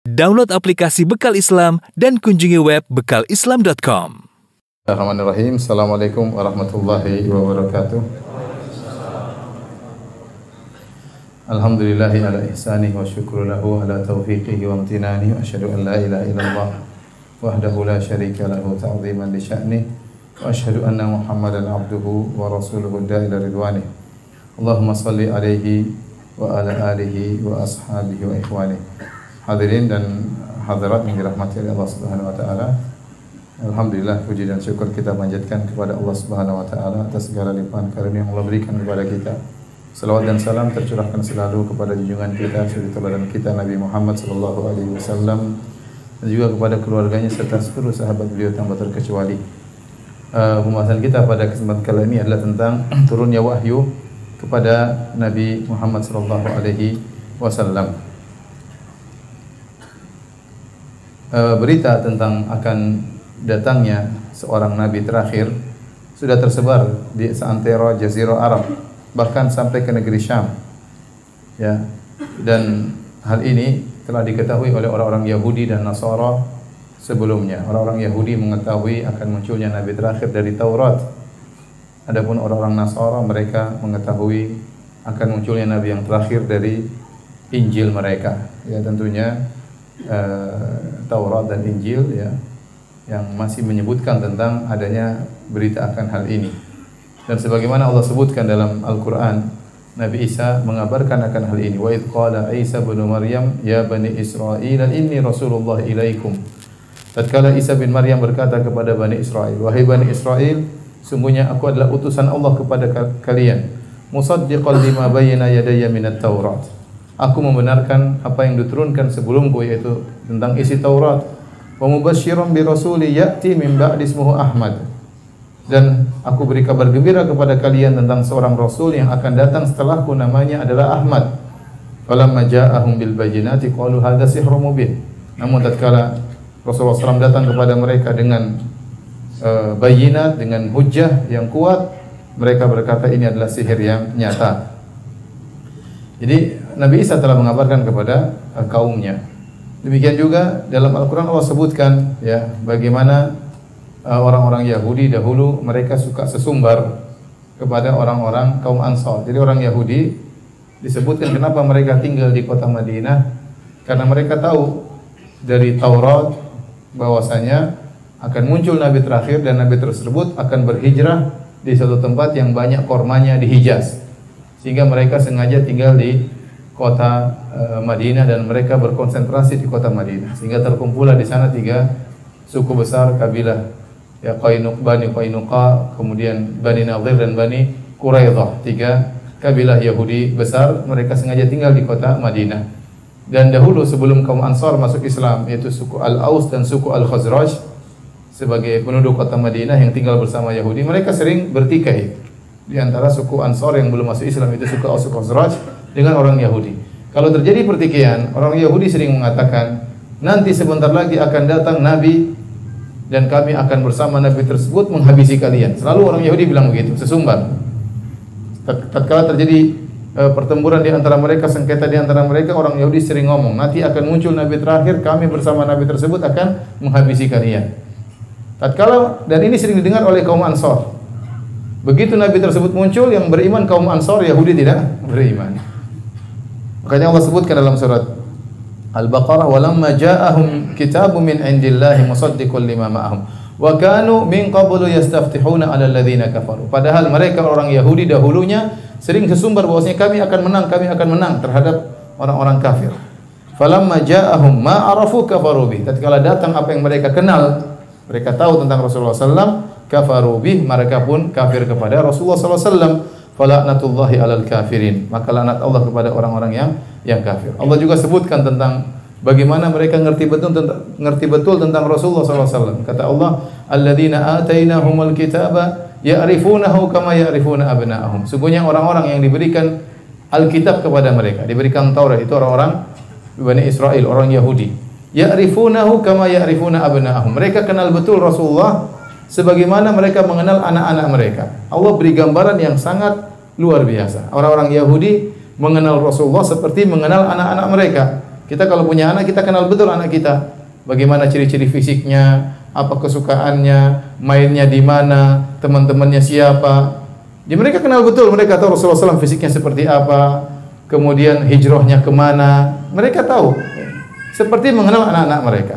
Download aplikasi Bekal Islam dan kunjungi web bekalislam.com. Bismillahirrahmanirrahim. Assalamualaikum warahmatullahi wabarakatuh. Alhamdulillahi ala ihsanihi wa syukru lahu ala taufiqihi wa amtinanihi wa asyhadu an la ilaha illallah wahdahu la syarika lahu ta'ziman li sya'nihi wa asyhadu anna Muhammadan abduhu wa rasuluhu da'ila ridwanih. Allahumma salli alaihi wa ala alihi wa ashabihi wa ikhwanih. Hadirin dan hadirat yang dirahmati oleh Allah Subhanahu wa taala. Alhamdulillah, puji dan syukur kita panjatkan kepada Allah Subhanahu wa taala atas segala limpahan karunia yang Allah berikan kepada kita. Salawat dan salam tercurahkan selalu kepada junjungan kita, suri teladan kita Nabi Muhammad sallallahu alaihi wasallam dan juga kepada keluarganya serta seluruh sahabat beliau tanpa terkecuali. Pembahasan kita pada kesempatan kali ini adalah tentang turunnya wahyu kepada Nabi Muhammad sallallahu alaihi wasallam. Berita tentang akan datangnya seorang nabi terakhir sudah tersebar di seantero Jazirah Arab, bahkan sampai ke negeri Syam. Ya. Dan hal ini telah diketahui oleh orang-orang Yahudi dan Nasara sebelumnya. Orang-orang Yahudi mengetahui akan munculnya nabi terakhir dari Taurat. Adapun orang-orang Nasara, mereka mengetahui akan munculnya nabi yang terakhir dari Injil mereka. Ya, tentunya Taurat dan Injil, ya, yang masih menyebutkan tentang adanya berita akan hal ini. Dan sebagaimana Allah sebutkan dalam Al-Quran, Nabi Isa mengabarkan akan hal ini. Wa idh qala Isa bin Maryam ya bani Israil inni rasulullah ilaikum. Tatkala Isa bin Maryam berkata kepada Bani Israel, wahai Bani Israel, sungguhnya aku adalah utusan Allah kepada kalian. Musaddiqan lima bayyana yadayya minat Taurat. Aku membenarkan apa yang diturunkan sebelumku, yaitu tentang isi Taurat. Wa mubasysyiran bi rasuli ya'ti min ba'di ismuhu Ahmad. Dan aku beri kabar gembira kepada kalian tentang seorang rasul yang akan datang setelahku, namanya adalah Ahmad. Falamma ja'ahum bil bayyinati qalu hadza sihrun mubin. Namun tatkala Rasulullah SAW datang kepada mereka dengan bayinat, dengan hujjah yang kuat, mereka berkata ini adalah sihir yang nyata. Jadi Nabi Isa telah mengabarkan kepada kaumnya. Demikian juga dalam Al-Quran Allah sebutkan, ya, bagaimana orang-orang Yahudi dahulu mereka suka sesumbar kepada orang-orang kaum Ansar. Jadi orang Yahudi disebutkan kenapa mereka tinggal di kota Madinah, karena mereka tahu dari Taurat bahwasanya akan muncul nabi terakhir dan nabi tersebut akan berhijrah di suatu tempat yang banyak kormanya di Hijaz. Sehingga mereka sengaja tinggal di kota Madinah dan mereka berkonsentrasi di kota Madinah. Sehingga terkumpullah di sana 3 suku besar kabilah, ya, Bani Qainuqa, kemudian Bani Nadir dan Bani Quraidah. 3 kabilah Yahudi besar, mereka sengaja tinggal di kota Madinah. Dan dahulu sebelum kaum Ansar masuk Islam, yaitu suku Al-Aus dan suku Al-Khazraj, sebagai penduduk kota Madinah yang tinggal bersama Yahudi, mereka sering bertikai di antara suku Ansar yang belum masuk Islam, itu suku Aus Khazraj, dengan orang Yahudi. Kalau terjadi pertikaian, orang Yahudi sering mengatakan, nanti sebentar lagi akan datang nabi dan kami akan bersama nabi tersebut menghabisi kalian. Selalu orang Yahudi bilang begitu, sesumbar. Tatkala terjadi pertempuran di antara mereka, sengketa di antara mereka, orang Yahudi sering ngomong, nanti akan muncul nabi terakhir, kami bersama nabi tersebut akan menghabisi kalian. Tatkala, dan ini sering didengar oleh kaum Ansar. Begitu nabi tersebut muncul, yang beriman kaum Ansar, Yahudi tidak beriman. Makanya Allah sebutkan dalam surat Al-Baqarah, walamma ja'ahum kitabun min indillahi musaddiqun lima ma'ahum wa kanu min qablu yastaftihuna 'alal ladzina kafaru. Padahal mereka orang Yahudi dahulunya sering sesumbar bahwasanya kami akan menang terhadap orang-orang kafir. Falamma ja'ahum ma arafu kafaru bih. Tatkala datang apa yang mereka kenal, mereka tahu tentang Rasulullah sallallahu kafaru bih, mereka pun kafir kepada Rasulullah sallallahu alaihi wasallam. Fala'natullahi 'alal kafirin. Maka laknat Allah kepada orang-orang yang kafir. Allah juga sebutkan tentang bagaimana mereka ngerti betul tentang Rasulullah sallallahu alaihi wasallam. Kata Allah, "Alladzina atainahumul kitaba ya'rifunahu kama ya'rifuna abna'ahum." Sungguhnya orang-orang yang diberikan Alkitab kepada mereka, diberikan Taurat, itu orang-orang Bani Israel, orang Yahudi. Ya'rifunahu kama ya'rifuna abna'ahum. Mereka kenal betul Rasulullah sebagaimana mereka mengenal anak-anak mereka. Allah beri gambaran yang sangat luar biasa. Orang-orang Yahudi mengenal Rasulullah seperti mengenal anak-anak mereka. Kita kalau punya anak, kita kenal betul anak kita. Bagaimana ciri-ciri fisiknya, apa kesukaannya, mainnya di mana, teman-temannya siapa. Jadi mereka kenal betul, mereka tahu Rasulullah SAW fisiknya seperti apa, kemudian hijrahnya kemana, mereka tahu. Seperti mengenal anak-anak mereka.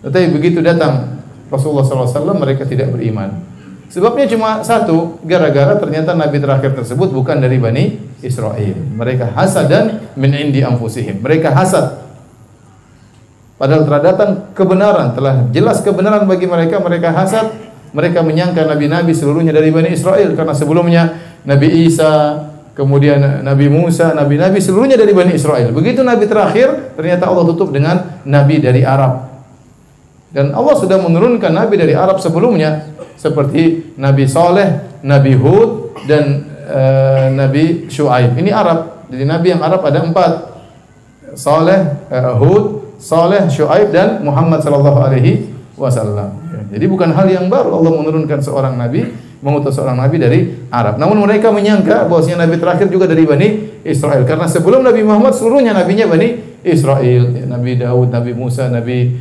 Tetapi begitu datang Rasulullah SAW, mereka tidak beriman. Sebabnya cuma satu, gara-gara ternyata Nabi terakhir tersebut bukan dari Bani Israel. Mereka hasadan min indi anfusihim. Mereka hasad. Padahal telah datang kebenaran, telah jelas kebenaran bagi mereka, mereka hasad, mereka menyangka nabi-nabi seluruhnya dari Bani Israel karena sebelumnya Nabi Isa, kemudian Nabi Musa, nabi-nabi seluruhnya dari Bani Israel. Begitu nabi terakhir, ternyata Allah tutup dengan nabi dari Arab. Dan Allah sudah menurunkan nabi dari Arab sebelumnya seperti Nabi Saleh, Nabi Hud dan Nabi Syuaib. Ini Arab. Jadi nabi yang Arab ada 4. Saleh, Hud, Saleh, Syuaib dan Muhammad sallallahu alaihi wasallam. Jadi bukan hal yang baru Allah menurunkan seorang nabi, mengutus seorang nabi dari Arab. Namun mereka menyangka bahwasanya nabi terakhir juga dari Bani Israel karena sebelum Nabi Muhammad seluruhnya nabinya Bani Israel. Nabi Daud, Nabi Musa, Nabi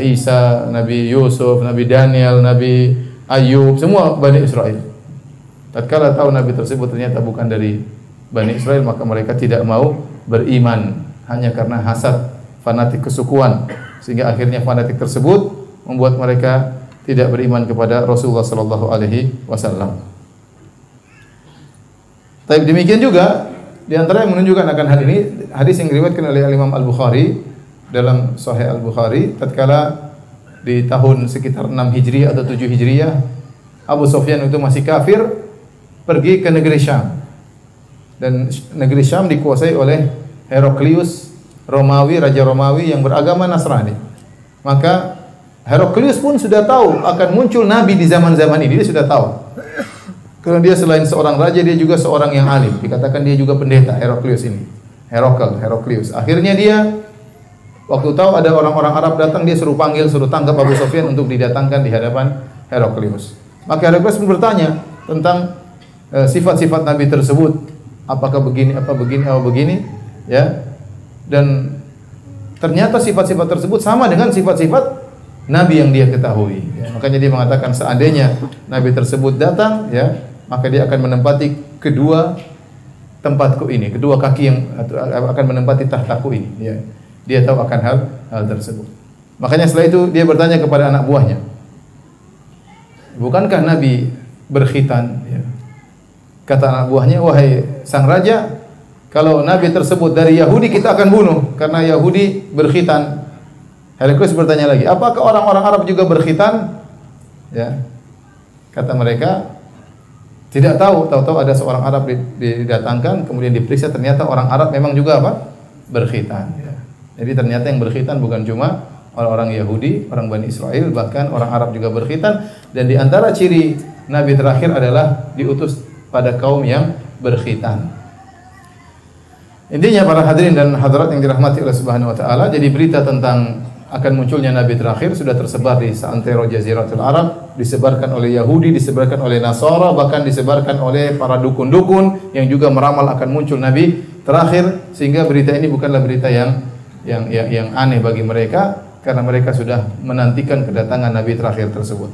Isa, Nabi Yusuf, Nabi Daniel, Nabi Ayub, semua Bani Israel. Tatkala tahu nabi tersebut ternyata bukan dari Bani Israel, maka mereka tidak mau beriman hanya karena hasad, fanatik kesukuan, sehingga akhirnya fanatik tersebut membuat mereka tidak beriman kepada Rasulullah sallallahu alaihi wasallam. Tapi demikian juga di antara yang menunjukkan akan hal ini, hadis yang diriwayatkan oleh Imam Al-Bukhari dalam Sahih Al-Bukhari, tatkala di tahun sekitar 6 Hijriah atau 7 Hijriah, Abu Sufyan itu masih kafir, pergi ke negeri Syam. Dan negeri Syam dikuasai oleh Heraklius Romawi, Raja Romawi yang beragama Nasrani. Maka Heraklius pun sudah tahu akan muncul nabi di zaman-zaman ini, dia sudah tahu. Karena dia selain seorang raja, dia juga seorang yang alim. Dikatakan dia juga pendeta, Heraklius ini. Heraklius. Akhirnya dia waktu tahu ada orang-orang Arab datang, dia suruh tangkap Abu Sufyan untuk didatangkan di hadapan Heraklius. Maka Heraklius pun bertanya tentang sifat-sifat nabi tersebut. Apakah begini, apa begini, ya. Dan ternyata sifat-sifat tersebut sama dengan sifat-sifat nabi yang dia ketahui. Ya, makanya dia mengatakan seandainya nabi tersebut datang, ya, maka dia akan menempati kedua tempatku ini, kedua kaki yang akan menempati tahtaku ini. Ya. Dia tahu akan hal tersebut. Makanya setelah itu dia bertanya kepada anak buahnya, bukankah nabi berkhitan? Ya. Kata anak buahnya, wahai sang raja, kalau nabi tersebut dari Yahudi kita akan bunuh karena Yahudi berkhitan. Heraklius bertanya lagi, apakah orang-orang Arab juga berkhitan? Ya. Kata mereka, tidak tahu. Tahu-tahu ada seorang Arab didatangkan, kemudian diperiksa, ternyata orang Arab memang juga apa? Berkhitan. Ya. Jadi ternyata yang berkhitan bukan cuma orang-orang Yahudi, orang Bani Israel, bahkan orang Arab juga berkhitan. Dan di antara ciri nabi terakhir adalah diutus pada kaum yang berkhitan. Intinya para hadirin dan hadirat yang dirahmati oleh Subhanahu wa taala, jadi berita tentang akan munculnya nabi terakhir sudah tersebar di seantero Jaziratul Arab, disebarkan oleh Yahudi, disebarkan oleh Nasara, bahkan disebarkan oleh para dukun-dukun yang juga meramal akan muncul nabi terakhir, sehingga berita ini bukanlah berita yang aneh bagi mereka karena mereka sudah menantikan kedatangan nabi terakhir tersebut.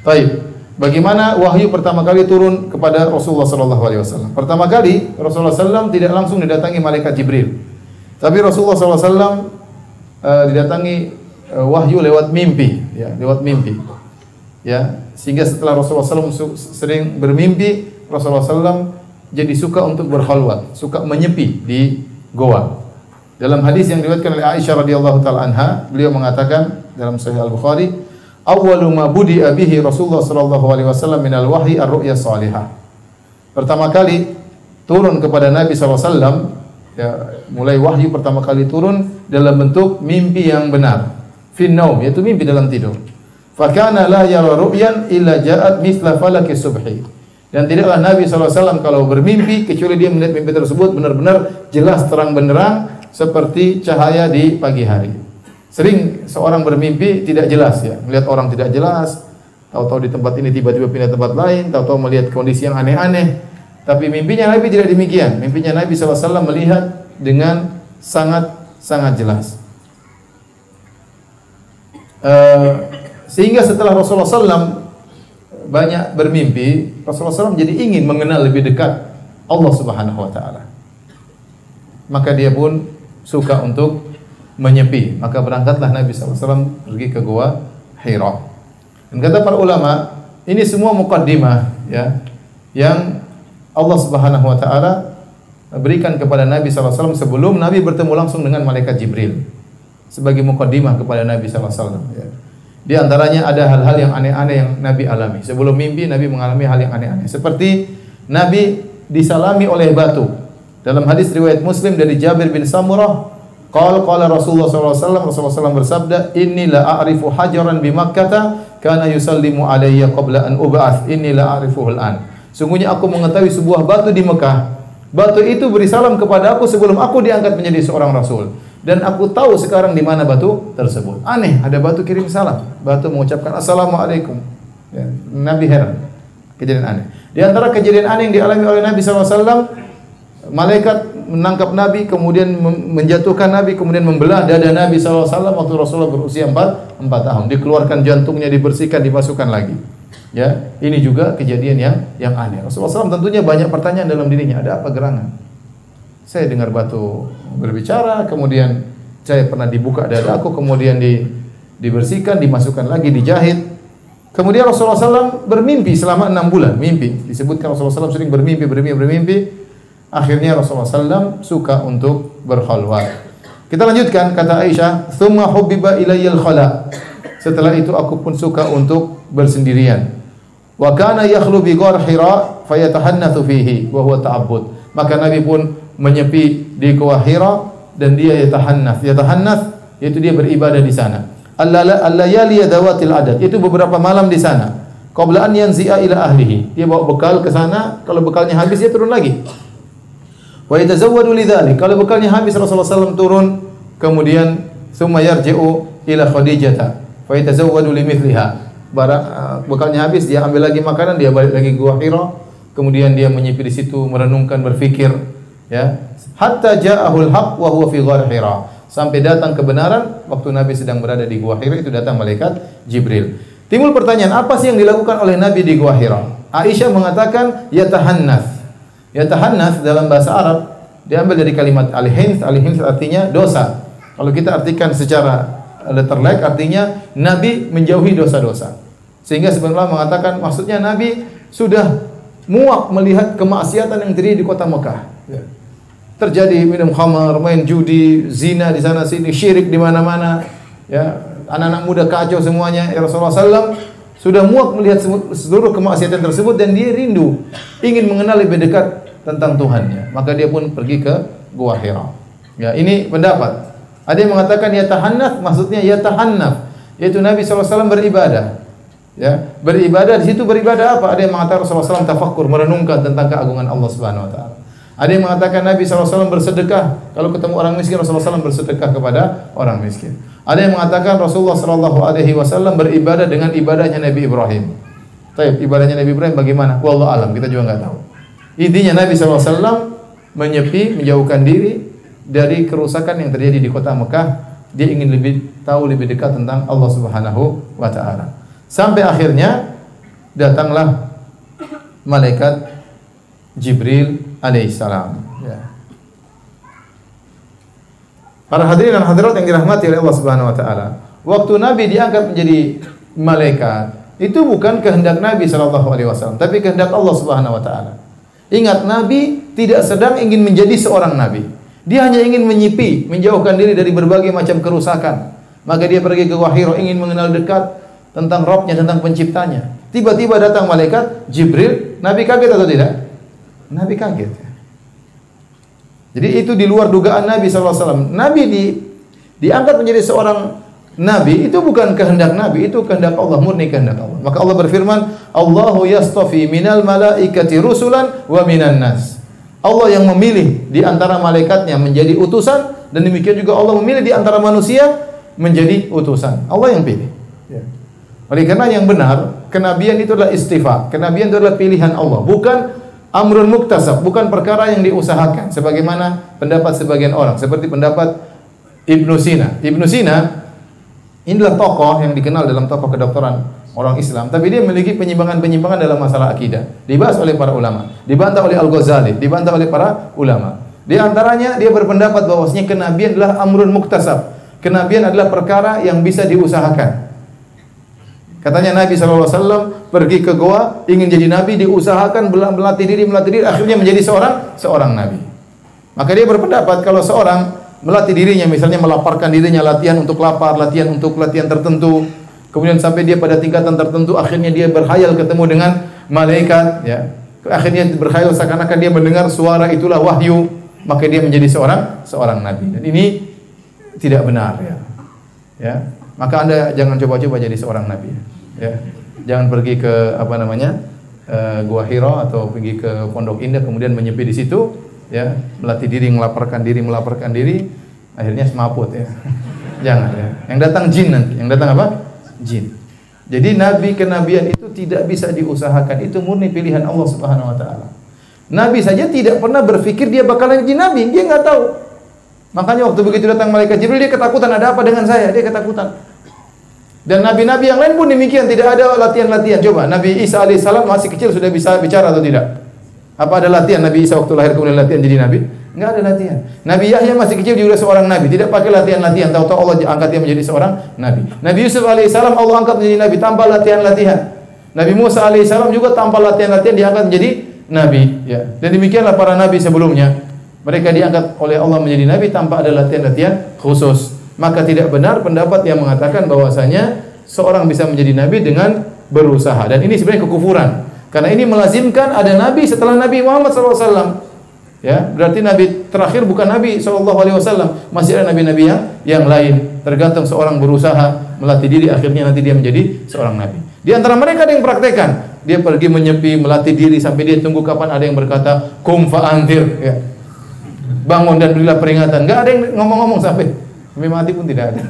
Baik. Bagaimana wahyu pertama kali turun kepada Rasulullah sallallahu alaihi wasallam? Pertama kali Rasulullah sallallahu tidak langsung didatangi malaikat Jibril. Tapi Rasulullah sallallahu alaihi wasallam didatangi wahyu lewat mimpi, ya, lewat mimpi. Ya, sehingga setelah Rasulullah sallallahu sering bermimpi, Rasulullah sallallahu jadi suka untuk berkhalwat, suka menyepi di goa. Dalam hadis yang diriwayatkan oleh Aisyah radhiyallahu taala anha, beliau mengatakan dalam Sahih Al-Bukhari, awwalu ma budi'a bihi Rasulullah sallallahu alaihi wasallam minal wahyi ar-ru'ya salihah. Pertama kali turun kepada Nabi sallallahu alaihi wasallam, ya, mulai wahyu pertama kali turun dalam bentuk mimpi yang benar. Fin naum, yaitu mimpi dalam tidur. Fa kana la yara ru'yan illa ja'at mithla falaki subhi. Dan tidaklah Nabi sallallahu alaihi wasallam kalau bermimpi kecuali dia melihat mimpi tersebut benar-benar jelas terang benderang seperti cahaya di pagi hari. Sering seorang bermimpi tidak jelas, ya, melihat orang tidak jelas, tahu-tahu di tempat ini tiba-tiba pindah tempat lain, tahu-tahu melihat kondisi yang aneh-aneh. Tapi mimpinya Nabi tidak demikian. Mimpinya Nabi SAW melihat dengan sangat sangat jelas. Sehingga setelah Rasulullah SAW banyak bermimpi, Rasulullah SAW jadi ingin mengenal lebih dekat Allah Subhanahu wa taala. Maka dia pun suka untuk menyepi. Maka berangkatlah Nabi SAW pergi ke gua Hira. Dan kata para ulama, ini semua muqaddimah ya, yang Allah Subhanahu wa taala berikan kepada Nabi SAW sebelum Nabi bertemu langsung dengan malaikat Jibril. Sebagai muqaddimah kepada Nabi SAW ya. Di antaranya ada hal-hal yang aneh-aneh yang Nabi alami. Sebelum mimpi Nabi mengalami hal yang aneh-aneh. Seperti Nabi disalami oleh batu. Dalam hadis riwayat Muslim dari Jabir bin Samurah, qala Rasulullah SAW, Rasulullah SAW bersabda, "Inni la a'rifu hajaran bi Makkah kana yusallimu alayya qabla an ub'ats. Inni la a'rifuhu al-an." Sungguhnya aku mengetahui sebuah batu di Mekah. Batu itu beri salam kepada aku sebelum aku diangkat menjadi seorang rasul. Dan aku tahu sekarang di mana batu tersebut. Aneh, ada batu kirim salam. Batu mengucapkan Assalamualaikum. Ya, Nabi heran. Kejadian aneh. Di antara kejadian aneh yang dialami oleh Nabi SAW, malaikat menangkap Nabi, kemudian menjatuhkan Nabi, kemudian membelah dada Nabi SAW waktu Rasulullah berusia 4 tahun. Dikeluarkan jantungnya, dibersihkan, dimasukkan lagi. Ya, ini juga kejadian yang aneh. Rasulullah SAW tentunya banyak pertanyaan dalam dirinya. Ada apa gerangan? Saya dengar batu berbicara, kemudian saya pernah dibuka dadaku, kemudian dibersihkan, dimasukkan lagi, dijahit. Kemudian Rasulullah SAW bermimpi selama 6 bulan. Mimpi. Disebutkan Rasulullah SAW sering bermimpi. Akhirnya Rasulullah SAW suka untuk berkhalwat. Kita lanjutkan, kata Aisyah, "Tsumma hubbiba ilayyal khala." Setelah itu aku pun suka untuk bersendirian. Wa kana yakhlu bi ghar Hira fayatahannatsu fihi wa huwa ta'abbud. Maka Nabi pun menyepi di Gua Hira dan dia yatahannath. Yatahannath yaitu dia beribadah di sana. Al-layali dawatil adad, itu beberapa malam di sana. Qabla an yanzi'a ila ahlihi. Dia bawa bekal ke sana, kalau bekalnya habis dia turun lagi. Wa yatazawwadu lidzalik. Kalau bekalnya habis Rasulullah SAW turun, kemudian tsumma yarji'u ila Khadijah fa yatazawwadu limithliha. Bekalnya habis, dia ambil lagi makanan, dia balik lagi ke Gua Hira, kemudian dia menyepi di situ, merenungkan, berfikir, ya. Hatta ja'ahul haqq wa huwa fi ghar Hira. Sampai datang kebenaran waktu Nabi sedang berada di Gua Hira, itu datang malaikat Jibril. Timbul pertanyaan, apa sih yang dilakukan oleh Nabi di Gua Hira? Aisyah mengatakan yatahannath. Yatahannath dalam bahasa Arab diambil dari kalimat al-hinth. Al-hinth artinya dosa. Kalau kita artikan secara letterlek artinya Nabi menjauhi dosa-dosa. Sehingga sebenarnya mengatakan maksudnya Nabi sudah muak melihat kemaksiatan yang terjadi di kota Mekah. Ya. Terjadi minum khamar, main judi, zina di sana sini, syirik di mana-mana. Ya, anak-anak muda kacau semuanya. Ya, Rasulullah SAW sudah muak melihat seluruh kemaksiatan tersebut dan dia rindu ingin mengenal lebih dekat tentang Tuhannya. Maka dia pun pergi ke Gua Hira. Ya, ini pendapat. Ada yang mengatakan yatahannath, maksudnya yatahannath, yaitu Nabi SAW beribadah. Ya, beribadah di situ beribadah apa? Ada yang mengatakan Rasulullah SAW tafakkur, merenungkan tentang keagungan Allah Subhanahu wa taala. Ada yang mengatakan Nabi SAW bersedekah. Kalau ketemu orang miskin, Rasulullah SAW bersedekah kepada orang miskin. Ada yang mengatakan Rasulullah SAW beribadah dengan ibadahnya Nabi Ibrahim. Taib, ibadahnya Nabi Ibrahim bagaimana? Wallahu alam, kita juga enggak tahu. Intinya Nabi SAW menyepi, menjauhkan diri dari kerusakan yang terjadi di kota Mekah. Dia ingin lebih tahu, lebih dekat tentang Allah Subhanahu wa taala. Sampai akhirnya datanglah malaikat Jibril alaihissalam. Ya. Para hadirin dan hadirat yang dirahmati oleh Allah Subhanahu wa taala, waktu Nabi diangkat menjadi malaikat, itu bukan kehendak Nabi sallallahu alaihi wasallam, tapi kehendak Allah Subhanahu wa taala. Ingat, Nabi tidak sedang ingin menjadi seorang nabi. Dia hanya ingin menyepi, menjauhkan diri dari berbagai macam kerusakan. Maka dia pergi ke Gua Hira ingin mengenal dekat tentang Rabb-Nya, tentang penciptanya. Tiba-tiba datang malaikat Jibril. Nabi kaget atau tidak? Nabi kaget. Jadi itu di luar dugaan Nabi SAW. Nabi diangkat menjadi seorang Nabi, itu bukan kehendak Nabi, itu kehendak Allah, murni kehendak Allah. Maka Allah berfirman, Allahu yastafi minal malaikati rusulan wa minan nas. Allah yang memilih di antara malaikatnya menjadi utusan, dan demikian juga Allah memilih di antara manusia menjadi utusan. Allah yang pilih. Ya. Oleh karena yang benar, kenabian itu adalah istifa. Kenabian itu adalah pilihan Allah, bukan amrun muktasab, bukan perkara yang diusahakan sebagaimana pendapat sebagian orang, seperti pendapat Ibnu Sina. Ibnu Sina inilah tokoh yang dikenal dalam tokoh kedokteran orang Islam, tapi dia memiliki penyimpangan-penyimpangan dalam masalah akidah. Dibahas oleh para ulama, dibantah oleh Al-Ghazali, dibantah oleh para ulama. Di antaranya dia berpendapat bahwasanya kenabian adalah amrun muktasab. Kenabian adalah perkara yang bisa diusahakan. Katanya Nabi SAW pergi ke goa, ingin jadi nabi, diusahakan, melatih diri, akhirnya menjadi seorang nabi. Maka dia berpendapat kalau seorang melatih dirinya, misalnya melaparkan dirinya, latihan untuk lapar, latihan untuk latihan tertentu, kemudian sampai dia pada tingkatan tertentu, akhirnya dia berkhayal ketemu dengan malaikat, ya. Akhirnya berkhayal seakan-akan dia mendengar suara itulah wahyu, maka dia menjadi seorang nabi. Dan ini tidak benar, ya. Ya. Maka Anda jangan coba-coba jadi seorang nabi, ya. Jangan pergi ke Gua Hira atau pergi ke Pondok Indah kemudian menyepi di situ, ya, melatih diri, melaparkan diri, akhirnya semaput, ya. Jangan, ya. Yang datang jin nanti. Yang datang apa? Jin. Jadi nabi kenabian itu tidak bisa diusahakan, itu murni pilihan Allah Subhanahu wa taala. Nabi saja tidak pernah berpikir dia bakalan jadi nabi, dia enggak tahu. Makanya waktu begitu datang malaikat Jibril dia ketakutan, ada apa dengan saya? Dia ketakutan. Dan nabi-nabi yang lain pun demikian, tidak ada latihan-latihan. Coba Nabi Isa alaihissalam masih kecil sudah bisa bicara atau tidak? Apa ada latihan Nabi Isa waktu lahir kemudian latihan jadi nabi? Enggak ada latihan. Nabi Yahya masih kecil juga seorang nabi, tidak pakai latihan-latihan, tahu-tahu Allah angkat dia menjadi seorang nabi. Nabi Yusuf alaihissalam Allah angkat menjadi nabi tanpa latihan-latihan. Nabi Musa alaihissalam juga tanpa latihan-latihan diangkat menjadi nabi, ya. Dan demikianlah para nabi sebelumnya. Mereka diangkat oleh Allah menjadi nabi tanpa ada latihan-latihan khusus. Maka tidak benar pendapat yang mengatakan bahwasanya seorang bisa menjadi nabi dengan berusaha. Dan ini sebenarnya kekufuran. Karena ini melazimkan ada nabi setelah Nabi Muhammad SAW. Ya, berarti nabi terakhir bukan Nabi SAW. Masih ada nabi-nabi yang lain. Tergantung seorang berusaha melatih diri, akhirnya nanti dia menjadi seorang nabi. Di antara mereka ada yang praktekan. Dia pergi menyepi, melatih diri sampai dia tunggu kapan ada yang berkata kum fa'anzir, ya. Bangun dan berilah peringatan. Enggak ada yang ngomong-ngomong sampai mati pun tidak ada.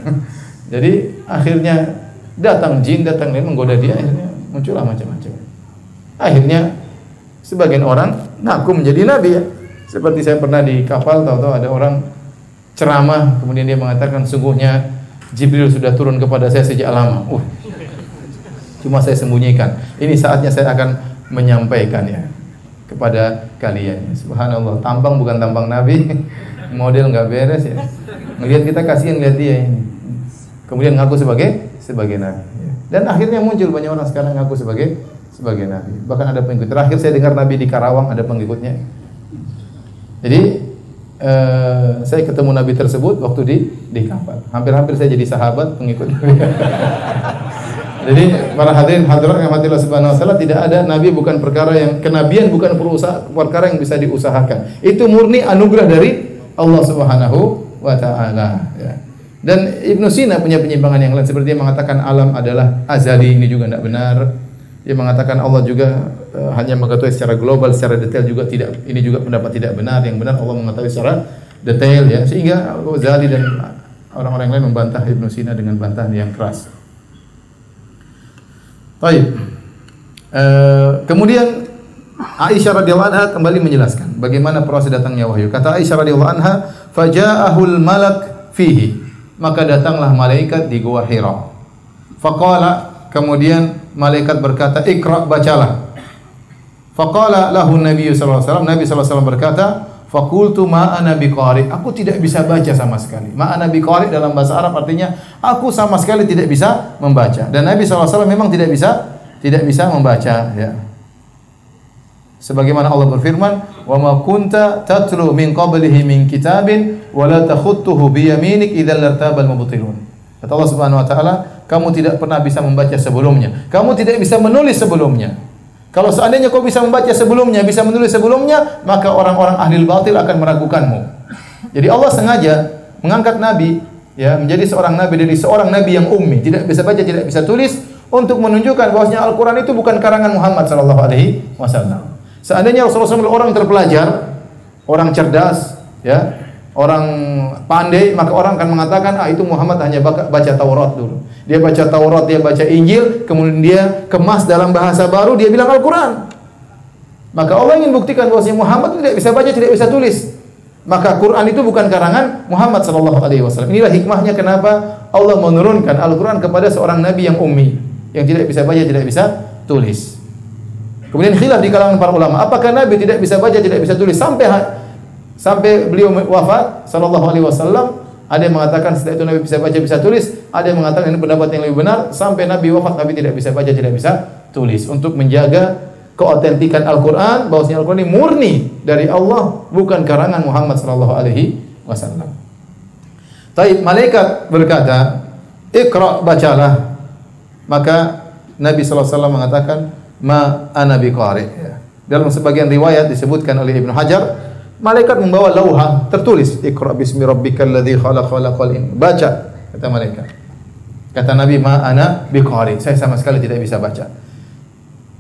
Jadi akhirnya datang jin, datang lain menggoda dia, akhirnya muncullah macam-macam. Akhirnya sebagian orang ngaku menjadi nabi, ya. Seperti saya pernah di kapal, tahu-tahu ada orang ceramah, kemudian dia mengatakan sungguhnya Jibril sudah turun kepada saya sejak lama. Cuma saya sembunyikan. Ini saatnya saya akan menyampaikan, ya, kepada kalian. Subhanallah, tampang bukan tampang nabi, model nggak beres, ya. Melihat kita kasihan lihat dia ini. Kemudian ngaku sebagai nabi. Dan akhirnya muncul banyak orang sekarang ngaku sebagai nabi. Bahkan ada pengikut. Terakhir saya dengar nabi di Karawang ada pengikutnya. Jadi saya ketemu nabi tersebut waktu di kapal. Hampir-hampir saya jadi sahabat pengikut nabi. Jadi para hadirin hadirat yang mati Allah Subhanahu wa taala, tidak ada nabi bukan perkara yang kenabian bukan perkara yang bisa diusahakan. Itu murni anugerah dari Allah Subhanahu wa ta'ala, ya. Dan Ibnu Sina punya penyimpangan yang lain, seperti dia mengatakan alam adalah azali, ini juga tidak benar. Dia mengatakan Allah juga hanya mengetahui secara global, secara detail juga tidak, ini juga pendapat tidak benar. Yang benar Allah mengetahui secara detail, ya. Sehingga Ghazali dan orang-orang lain membantah Ibnu Sina dengan bantahan yang keras. Baik. Kemudian Aisyah radhiyallahu anha kembali menjelaskan bagaimana proses datangnya wahyu. Kata Aisyah radhiyallahu anha, "Faja'ahul malak fihi." Maka datanglah malaikat di Gua Hira. Faqala, kemudian malaikat berkata, "Iqra, bacalah." Faqala lahu Nabi sallallahu alaihi wasallam, Nabi sallallahu alaihi wasallam berkata, "Faqultu ma ana biqari." Aku tidak bisa baca sama sekali. Ma ana biqari dalam bahasa Arab artinya aku sama sekali tidak bisa membaca. Dan Nabi sallallahu alaihi wasallam memang tidak bisa membaca, ya. Sebagaimana Allah berfirman, "Wa ma kunta tatlu min qablihi min kitabin wa la takhutuhu bi yaminik idzal lartabal mubtilun." Kata Allah Subhanahu wa taala, kamu tidak pernah bisa membaca sebelumnya. Kamu tidak bisa menulis sebelumnya. Kalau seandainya kau bisa membaca sebelumnya, bisa menulis sebelumnya, maka orang-orang ahli batil akan meragukanmu. Jadi Allah sengaja mengangkat nabi, ya, menjadi seorang nabi dari seorang nabi yang ummi, tidak bisa baca, tidak bisa tulis, untuk menunjukkan bahwasanya Al-Qur'an itu bukan karangan Muhammad sallallahu alaihi wasallam. Seandainya Rasulullah SAW orang terpelajar, orang cerdas, ya, orang pandai, maka orang akan mengatakan, itu Muhammad hanya baca Taurat dulu. Dia baca Taurat, dia baca Injil, kemudian dia kemas dalam bahasa baru, dia bilang Al-Quran. Maka Allah ingin buktikan bahwasanya Muhammad tidak bisa baca, tidak bisa tulis. Maka Quran itu bukan karangan Muhammad sallallahu alaihi wasallam. Inilah hikmahnya kenapa Allah menurunkan Al-Quran kepada seorang nabi yang ummi, yang tidak bisa baca, tidak bisa tulis. Kemudian khilaf di kalangan para ulama, apakah nabi tidak bisa baca, tidak bisa tulis sampai beliau wafat sallallahu alaihi wasallam? Ada yang mengatakan setelah itu nabi bisa baca, bisa tulis. Ada yang mengatakan ini pendapat yang lebih benar, sampai nabi wafat nabi tidak bisa baca, tidak bisa tulis, untuk menjaga keotentikan Al-Quran, bahwasanya Al-Quran ini murni dari Allah, bukan karangan Muhammad sallallahu alaihi wasallam. Taib, malaikat berkata, "Iqra, bacalah." Maka Nabi sallallahu alaihi wasallam mengatakan, "Ma ana biqari." Dalam sebagian riwayat disebutkan oleh Ibnu Hajar, malaikat membawa lauha tertulis, "Iqra bismi rabbikal ladzi khalaq khalaqal in." Baca, kata malaikat. Kata Nabi, "Ma ana biqari." Saya sama sekali tidak bisa baca.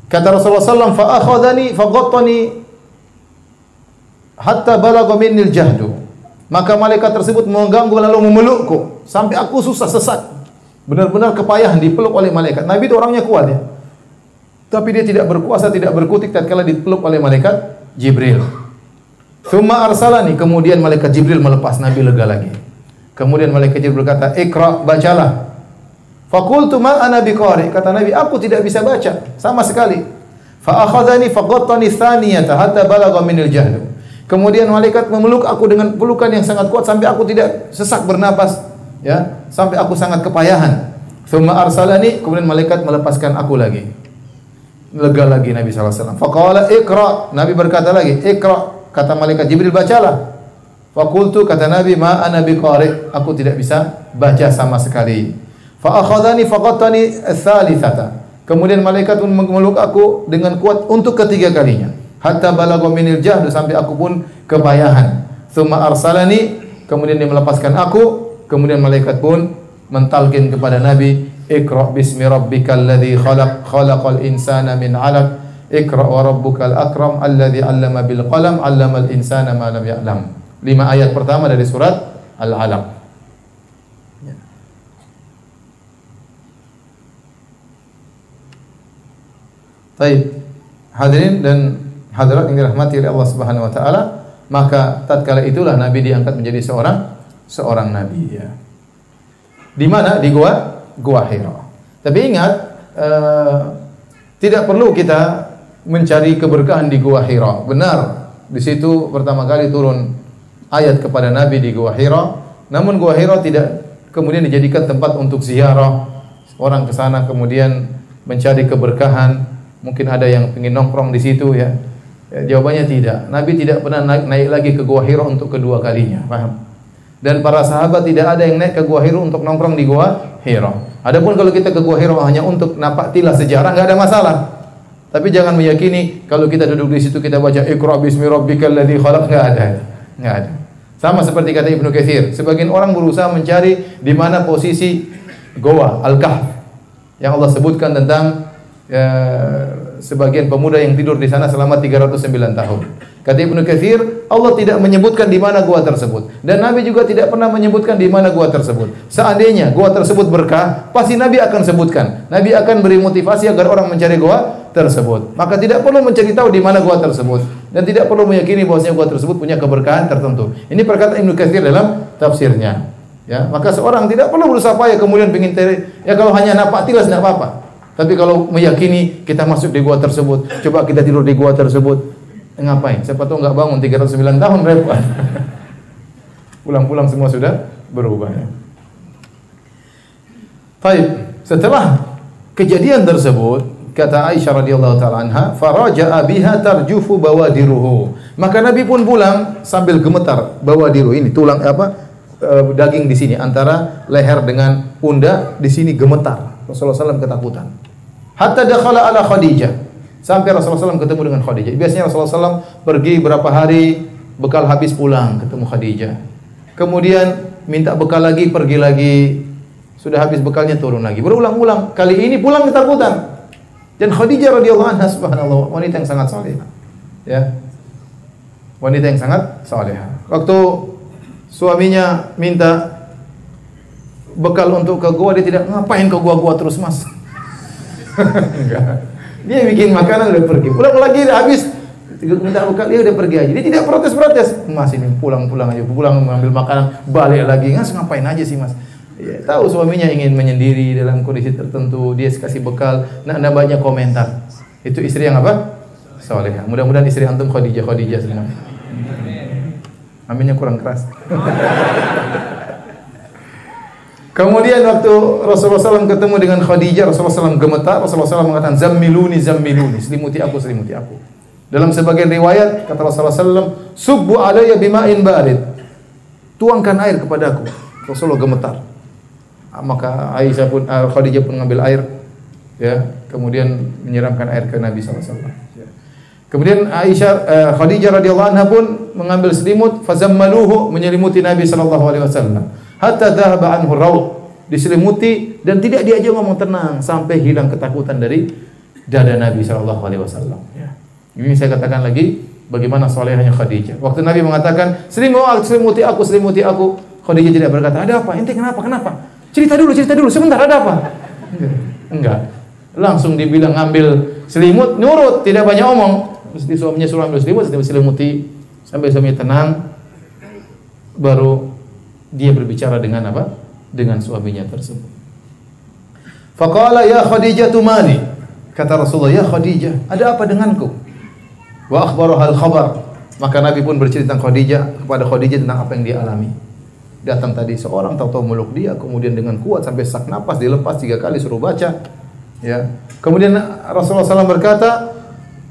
Kata Rasulullah SAW, fa akhadhani fa ghattani hatta balagha minni al-jahdu. Maka malaikat tersebut mengganggu lalu memelukku sampai aku susah sesak. Benar-benar kepayahan dipeluk oleh malaikat. Nabi itu orangnya kuat ya. Tapi dia tidak berkuasa, tidak berkutik tatkala dipeluk oleh malaikat Jibril. Tsumma arsalani, kemudian malaikat Jibril melepas, Nabi lega lagi. Kemudian malaikat Jibril berkata, "Iqra, bacalah." Faqultu ma ana biqari, kata Nabi, aku tidak bisa baca sama sekali. Fa akhadhani fa ghattani tsaniyata hatta balagha minil jahd. Kemudian malaikat memeluk aku dengan pelukan yang sangat kuat sampai aku tidak sesak bernapas, ya, sampai aku sangat kepayahan. Tsumma arsalani, kemudian malaikat melepaskan aku lagi. Lega lagi Nabi sallallahu alaihi wasallam. Faqala iqra, Nabi berkata lagi, "Iqra." Kata malaikat Jibril, "Bacalah." Faqultu, kata Nabi, "Ma ana biqari." Aku tidak bisa baca sama sekali. Fa akhadhani fa ghattani ats-tsalitsata. Kemudian malaikat pun memeluk aku dengan kuat untuk ketiga kalinya. Hatta balagha minil jahd, sampai aku pun kepayahan. Tsumma arsalani, kemudian dia melepaskan aku, kemudian malaikat pun mentalkin kepada Nabi, "Iqra bismi rabbikal ladzi khalaq khalaqal insana min 'alaq. Iqra wa rabbukal akram alladzi 'allama bil qalam 'allamal insana ma lam ya'lam." 5 ayat pertama dari surat Al-Alaq. Baik, hadirin dan hadirat yang dirahmati oleh Allah Subhanahu wa taala, maka tatkala itulah Nabi diangkat menjadi seorang nabi ya. Di mana? Di Gua Hira. Tapi ingat, tidak perlu kita mencari keberkahan di Gua Hira. Benar, di situ pertama kali turun ayat kepada Nabi di Gua Hira. Namun Gua Hira tidak kemudian dijadikan tempat untuk ziarah. Orang ke sana kemudian mencari keberkahan. Mungkin ada yang ingin nongkrong di situ ya. Jawabannya tidak. Nabi tidak pernah naik lagi ke Gua Hira untuk kedua kalinya, paham? Dan para sahabat tidak ada yang naik ke Gua Hira untuk nongkrong di Gua Hira. Adapun kalau kita ke Gua Hira hanya untuk napak tilas sejarah, enggak ada masalah. Tapi jangan meyakini kalau kita duduk di situ kita baca Iqra bismi rabbikal ladzi khalaq, enggak ada. Enggak ada. Sama seperti kata Ibnu Katsir, sebagian orang berusaha mencari di mana posisi Goa Al-Kahf yang Allah sebutkan tentang sebagian pemuda yang tidur di sana selama 309 tahun. Kata Ibnu Katsir, Allah tidak menyebutkan di mana gua tersebut, dan Nabi juga tidak pernah menyebutkan di mana gua tersebut. Seandainya gua tersebut berkah, pasti Nabi akan sebutkan. Nabi akan beri motivasi agar orang mencari gua tersebut. Maka tidak perlu mencari tahu di mana gua tersebut, dan tidak perlu meyakini bahwasanya gua tersebut punya keberkahan tertentu. Ini perkataan Ibnu Katsir dalam tafsirnya. Ya, maka seorang tidak perlu berusaha payah kemudian ingin ya kalau hanya napak tilas tidak apa-apa. Tapi kalau meyakini kita masuk di gua tersebut, coba kita tidur di gua tersebut, ngapain? Siapa tahu enggak bangun 309 tahun repot. Pulang-pulang semua sudah berubah. Baik, setelah kejadian tersebut, kata Aisyah radhiyallahu taala anha, faraja'a biha tarjufu bawadiruhu. Maka Nabi pun pulang sambil gemetar bawadiru ini, tulang daging di sini antara leher dengan pundak di sini gemetar. Rasulullah SAW ketakutan. Hatta dakhala ala Khadijah. Sampai Rasulullah SAW ketemu dengan Khadijah. Biasanya Rasulullah SAW pergi berapa hari, bekal habis pulang ketemu Khadijah. Kemudian minta bekal lagi, pergi lagi. Sudah habis bekalnya turun lagi. Berulang-ulang. Kali ini pulang ketakutan. Dan Khadijah radhiyallahu anha, subhanallah, wanita yang sangat salehah. Ya. Wanita yang sangat salehah. Waktu suaminya minta bekal untuk ke gua, dia tidak, ngapain ke gua terus mas. Enggak. Dia bikin makanan udah pergi. Pulang lagi habis minta bekal, dia udah pergi aja. Dia tidak protes-protes. Mas ini pulang-pulang aja, pulang mengambil makanan, balik lagi. Nggak, ngapain aja sih mas? Ya, tahu suaminya ingin menyendiri dalam kondisi tertentu, dia kasih bekal. Nah, ada banyak komentar. Itu istri yang apa? Salehah. Mudah-mudahan istri antum Khadijah semua. Aminnya kurang keras. Kemudian waktu Rasulullah SAW ketemu dengan Khadijah, Rasulullah SAW gemetar, Rasulullah SAW mengatakan, Zammiluni, selimuti aku. Dalam sebagian riwayat, kata Rasulullah SAW, Subbu alayya bima'in barid. Tuangkan air kepadaku. Rasulullah gemetar. Maka Khadijah pun mengambil air, ya, kemudian menyiramkan air ke Nabi SAW. Kemudian Khadijah radhiyallahu anha pun mengambil selimut, fazammaluhu, menyelimuti Nabi SAW. Hatta dhahaba anhu raud, diselimuti dan tidak diajak ngomong tenang sampai hilang ketakutan dari dada Nabi sallallahu alaihi wasallam, ya. Ini saya katakan lagi bagaimana salehnya Khadijah. Waktu Nabi mengatakan, "Selimuti aku." Khadijah tidak berkata, "Ada apa? Ente kenapa? Cerita dulu, sebentar, ada apa?" Enggak. Langsung dibilang ngambil selimut, nurut, tidak banyak omong. Terus suaminya suruh ambil selimut, diselimuti sampai suaminya tenang. Baru dia berbicara dengan apa? Dengan suaminya tersebut. Faqala ya Khadijah mali. Kata Rasulullah, ya Khadijah, ada apa denganku? Wa akhbaruha al-khabar. Maka Nabi pun bercerita kepada Khadijah tentang apa yang dia alami. Datang tadi seorang tahu-tahu meluk dia, kemudian dengan kuat sampai sak napas dilepas 3 kali suruh baca. Ya. Kemudian Rasulullah SAW berkata,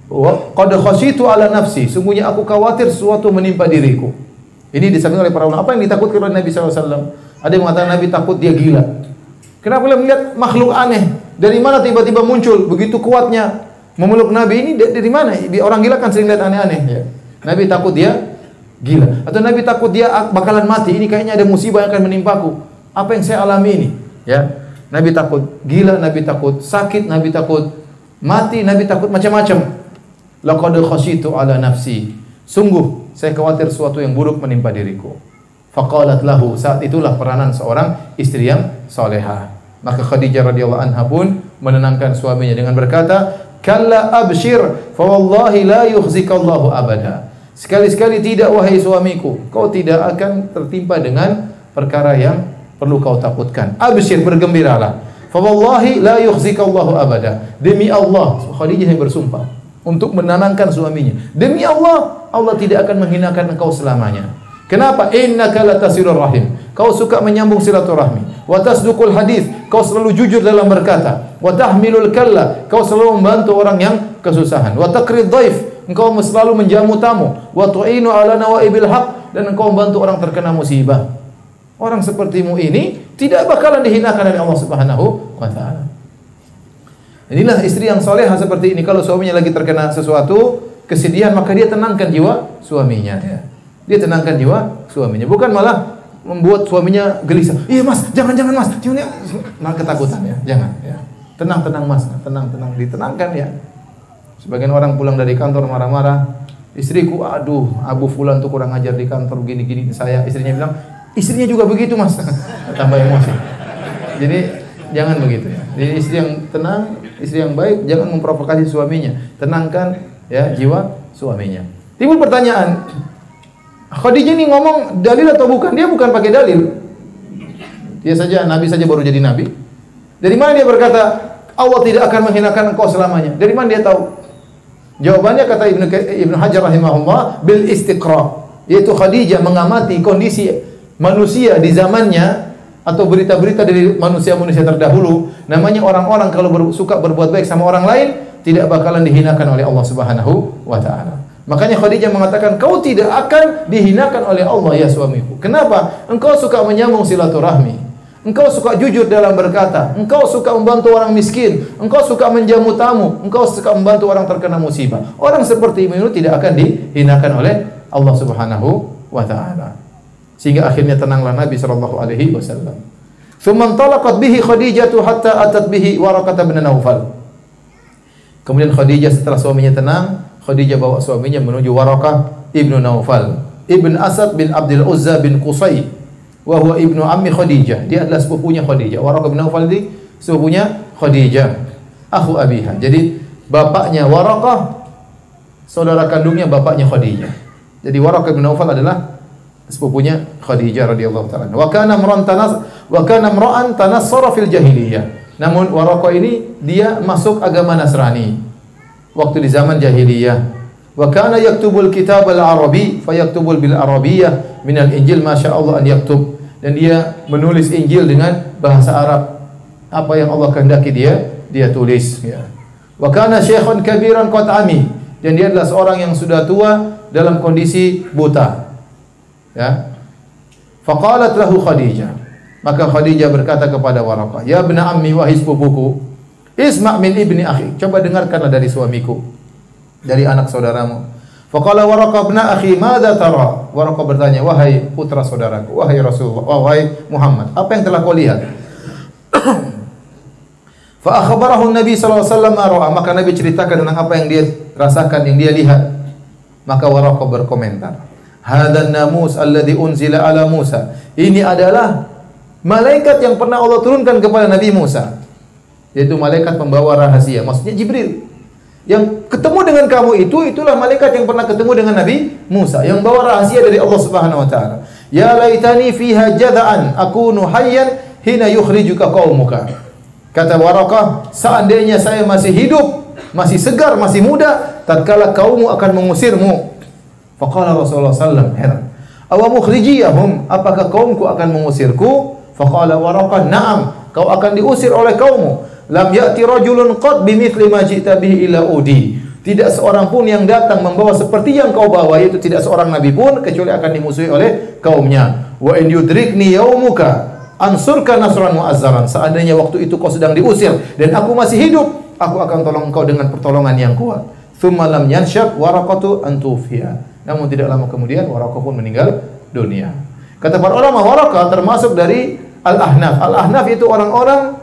wa qad khasyitu ala nafsi, sungguhnya aku khawatir sesuatu menimpa diriku. Ini disampaikan oleh para ulama. Apa yang ditakutkan oleh Nabi SAW? Ada yang mengatakan Nabi takut dia gila. Kenapa dia melihat makhluk aneh? Dari mana tiba-tiba muncul begitu kuatnya memeluk Nabi ini? Dari mana? Orang gila kan sering lihat aneh-aneh. Ya. Nabi takut dia gila. Atau Nabi takut dia bakalan mati. Ini kayaknya ada musibah yang akan menimpaku. Apa yang saya alami ini? Ya. Nabi takut gila, Nabi takut sakit, Nabi takut mati, Nabi takut macam-macam. Laqad khasyitu ala nafsi. Sungguh saya khawatir sesuatu yang buruk menimpa diriku. Faqalat lahu, saat itulah peranan seorang istri yang salehah. Maka Khadijah radhiyallahu anha pun menenangkan suaminya dengan berkata, "Kalla abshir, fa wallahi la yukhzikallahu abada." Sekali-sekali tidak wahai suamiku, kau tidak akan tertimpa dengan perkara yang perlu kau takutkan. Abshir, bergembiralah. Fa wallahi la yukhzikallahu abada. Demi Allah, Khadijah yang bersumpah untuk menenangkan suaminya. Demi Allah, Allah tidak akan menghinakan engkau selamanya. Kenapa? Innaka latasilur rahim. Kau suka menyambung silaturahmi. Wa tasduqul hadis. Kau selalu jujur dalam berkata. Wa tahmilul kalla. Kau selalu membantu orang yang kesusahan. Wa taqrid dhaif. Engkau selalu menjamu tamu. Wa tu'inu ala nawaibil haq. Dan engkau membantu orang terkena musibah. Orang sepertimu ini tidak bakalan dihinakan oleh Allah Subhanahu wa taala. Inilah istri yang salehah seperti ini. Kalau suaminya lagi terkena sesuatu kesedihan, maka dia tenangkan jiwa suaminya. Ya. Dia tenangkan jiwa suaminya. Bukan malah membuat suaminya gelisah. Iya mas, jangan mas. Nah, ketakutan ya. Jangan. Ya. Tenang mas. Tenang. Ditenangkan ya. Sebagian orang pulang dari kantor marah-marah. Istriku, aduh, Abu Fulan tuh kurang ajar di kantor gini-gini. Istrinya bilang, istrinya juga begitu mas. Tambah emosi. Jadi jangan begitu ya. Jadi istri yang tenang, istri yang baik, jangan memprovokasi suaminya. Tenangkan ya jiwa suaminya. Timbul pertanyaan, Khadijah ini ngomong dalil atau bukan? Dia bukan pakai dalil. Dia saja nabi saja baru jadi nabi. Dari mana dia berkata Allah tidak akan menghinakan engkau selamanya? Dari mana dia tahu? Jawabannya kata Ibnu Hajar rahimahullah bil istiqra, yaitu Khadijah mengamati kondisi manusia di zamannya atau berita-berita dari manusia-manusia terdahulu. Namanya orang-orang kalau suka berbuat baik sama orang lain tidak bakalan dihinakan oleh Allah Subhanahu wa taala. Makanya Khadijah mengatakan, kau tidak akan dihinakan oleh Allah ya suamiku. Kenapa? Engkau suka menyambung silaturahmi. Engkau suka jujur dalam berkata. Engkau suka membantu orang miskin. Engkau suka menjamu tamu. Engkau suka membantu orang terkena musibah. Orang seperti ini tidak akan dihinakan oleh Allah Subhanahu wa taala. Sehingga akhirnya tenanglah Nabi sallallahu alaihi wasallam. Tsumma talaqat bihi Khadijah hatta atat bihi Waraqah bin Naufal. Kemudian Khadijah setelah suaminya tenang, Khadijah bawa suaminya menuju Waraqah ibnu Naufal, ibn Asad bin Abdul Uzza bin Qusay, wa huwa ibnu ammi Khadijah. Dia adalah sepupunya Khadijah. Waraqah bin Naufal ini sepupunya Khadijah, akhu abiha. Jadi bapaknya Waraqah saudara kandungnya bapaknya Khadijah. Jadi Waraqah bin Naufal adalah sepupunya Khadijah radhiyallahu taala. Wa kana imra'an tanassara fil jahiliyah. Namun Waraqah ini dia masuk agama Nasrani waktu di zaman jahiliyah. Wa kana yaktubul kitab al-arabi fayaktubul bil arabiyyah min al-injil ma syaa Allah an yaktub. Dan dia menulis Injil dengan bahasa Arab. Apa yang Allah kehendaki dia tulis, ya. Wa kana syaikhan kabiran qad ami. Dan dia adalah seorang yang sudah tua dalam kondisi buta. Ya. Faqalat lahu Khadijah. Maka Khadijah berkata kepada Waraqah, "Ya ibna ammi wahai sepupuku, isma' min ibni akhi." Coba dengarkanlah dari suamiku, dari anak saudaramu. Faqala Waraqah ibna akhi, "Madza tara?" Waraqah bertanya, "Wahai putra saudaraku, wahai Rasulullah, wahai Muhammad, apa yang telah kau lihat?" Fa akhbarahu Nabi sallallahu alaihi wasallam ra'a, maka Nabi ceritakan tentang apa yang dia rasakan, yang dia lihat. Maka Waraqah berkomentar, "Hadzal namus alladhi unzila ala Musa." Ini adalah malaikat yang pernah Allah turunkan kepada Nabi Musa. Yaitu malaikat pembawa rahasia, maksudnya Jibril. Yang ketemu dengan kamu itulah malaikat yang pernah ketemu dengan Nabi Musa, yang bawa rahasia dari Allah Subhanahu wa taala. Ya laitani fiha jada'an akunu hayyan hina yukhrijuka qaumuka. Kata Waraqah, seandainya saya masih hidup, masih segar, masih muda, tatkala kaummu akan mengusirmu. Faqala Rasulullah sallallahu alaihi wasallam, heran. Aw mukhrijiyahum, apakah kaumku akan mengusirku? Faqala Waraqah, na'am, kau akan diusir oleh kaummu. Lam ya'ti rajulun qad bimithli ma ji'ta bihi illa udi. Tidak seorang pun yang datang membawa seperti yang kau bawa, yaitu tidak seorang nabi pun kecuali akan dimusuhi oleh kaumnya. Wa in yudrikni yaumuka ansurka nasran mu'azzaran. Seandainya waktu itu kau sedang diusir dan aku masih hidup, aku akan tolong engkau dengan pertolongan yang kuat. Tsumma lam yanshab Waraqatu an tufiya. Namun tidak lama kemudian Waraqah pun meninggal dunia. Kata para ulama, Waraqah termasuk dari Al-Ahnaf. Al-Ahnaf itu orang-orang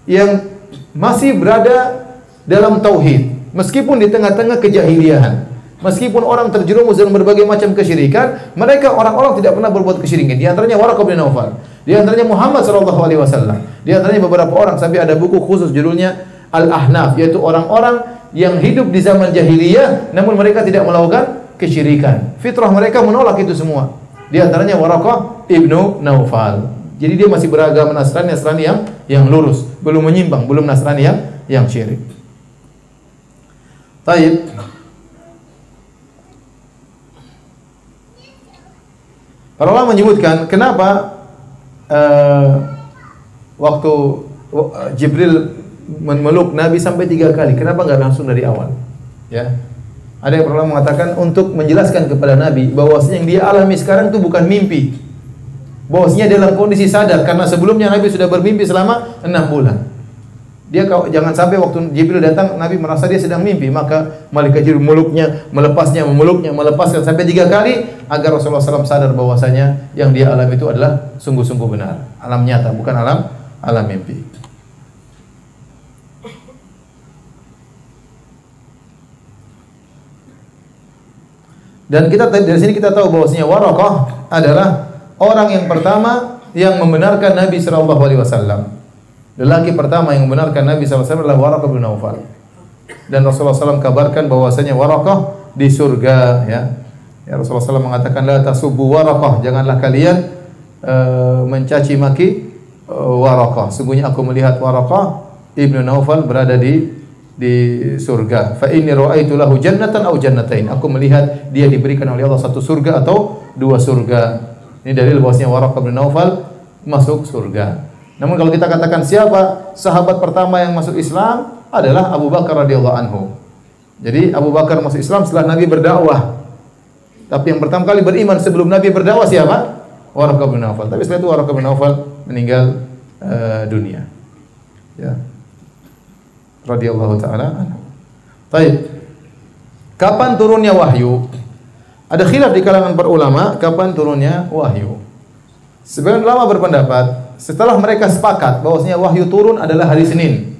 yang masih berada dalam tauhid, meskipun di tengah-tengah kejahiliahan, meskipun orang terjerumus dalam berbagai macam kesyirikan, mereka orang-orang tidak pernah berbuat kesyirikan. Di antaranya Waraqah bin Naufal, di antaranya Muhammad sallallahu alaihi wasallam, di antaranya beberapa orang, sampai ada buku khusus judulnya Al-Ahnaf, yaitu orang-orang yang hidup di zaman jahiliyah namun mereka tidak melakukan kesyirikan. Fitrah mereka menolak itu semua. Di antaranya Waraqah ibnu Naufal. Jadi dia masih beragama Nasrani yang lurus, belum menyimpang, belum Nasrani yang syirik. Taib. Para ulama menyebutkan kenapa waktu Jibril memeluk Nabi sampai 3 kali, kenapa enggak langsung dari awal? Ya. Ada yang pernah mengatakan untuk menjelaskan kepada Nabi bahwasanya yang dia alami sekarang itu bukan mimpi. Bahwasanya dalam kondisi sadar, karena sebelumnya Nabi sudah bermimpi selama 6 bulan. Dia jangan sampai waktu Jibril datang Nabi merasa dia sedang mimpi, maka malaikat Jibril memeluknya, memeluknya, melepaskan sampai 3 kali agar Rasulullah SAW sadar bahwasanya yang dia alami itu adalah sungguh-sungguh benar, alam nyata, bukan alam mimpi. Dan dari sini kita tahu bahwasanya Waraqah adalah orang yang pertama yang membenarkan Nabi sallallahu alaihi wasallam. Lelaki pertama yang membenarkan Nabi sallallahu alaihi wasallam adalah Waraqah bin Naufal. Dan Rasulullah SAW kabarkan bahwasanya Waraqah di surga, ya. Ya, Rasulullah SAW mengatakan la tasubbu Waraqah, janganlah kalian mencaci maki Waraqah. Sungguhnya aku melihat Waraqah ibnu Naufal berada di surga. Fa inni ra'aitu lahu jannatan aw jannatain. Aku melihat dia diberikan oleh Allah satu surga atau 2 surga. Ini dalil bahwasanya Waraqah bin Naufal masuk surga. Namun kalau kita katakan siapa sahabat pertama yang masuk Islam adalah Abu Bakar radhiyallahu anhu. Jadi Abu Bakar masuk Islam setelah Nabi berdakwah. Tapi yang pertama kali beriman sebelum Nabi berdakwah siapa? Waraqah bin Naufal. Tapi setelah itu Waraqah bin Naufal meninggal dunia. Ya. Radhiyallahu taala anhu. Baik. Kapan turunnya wahyu? Ada khilaf di kalangan para ulama kapan turunnya wahyu. Sebagian ulama berpendapat setelah mereka sepakat bahwasanya wahyu turun adalah hari Senin.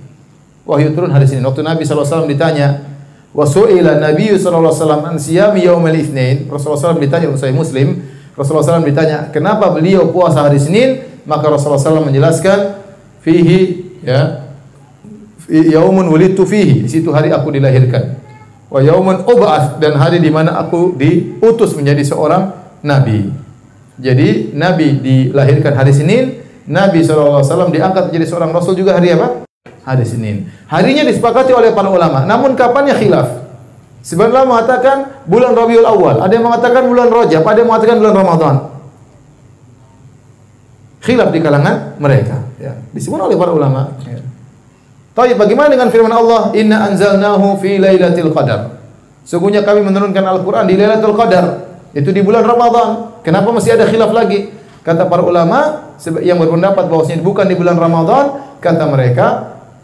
Wahyu turun hari Senin. Waktu Nabi sallallahu alaihi wasallam ditanya, wa su'ila Nabi sallallahu alaihi wasallam an siyami yaumil itsnain. Rasulullah SAW ditanya, Sahih Muslim, Rasulullah SAW ditanya, kenapa beliau puasa hari Senin? Maka Rasulullah SAW menjelaskan, fihi, ya, yaumun wulidtu fihi. Di situ hari aku dilahirkan. wa yaumun ub'ats, dan hari di mana aku diutus menjadi seorang nabi. Jadi Nabi dilahirkan hari Senin, Nabi SAW diangkat menjadi seorang Rasul juga hari apa? Hari Senin. Harinya disepakati oleh para ulama, namun kapannya khilaf. Sebenarnya mengatakan bulan Rabiul Awal, ada yang mengatakan bulan Rajab, ada yang mengatakan bulan Ramadan. Khilaf di kalangan mereka. Ya. Disebut oleh para ulama. Ya. Tapi bagaimana dengan firman Allah, Inna anzalnahu fi lailatul qadar. Sungguhnya kami menurunkan Al-Quran di Lailatul Qadar. Itu di bulan Ramadan. Kenapa masih ada khilaf lagi? Kata para ulama yang berpendapat bahwasanya bukan di bulan Ramadan, kata mereka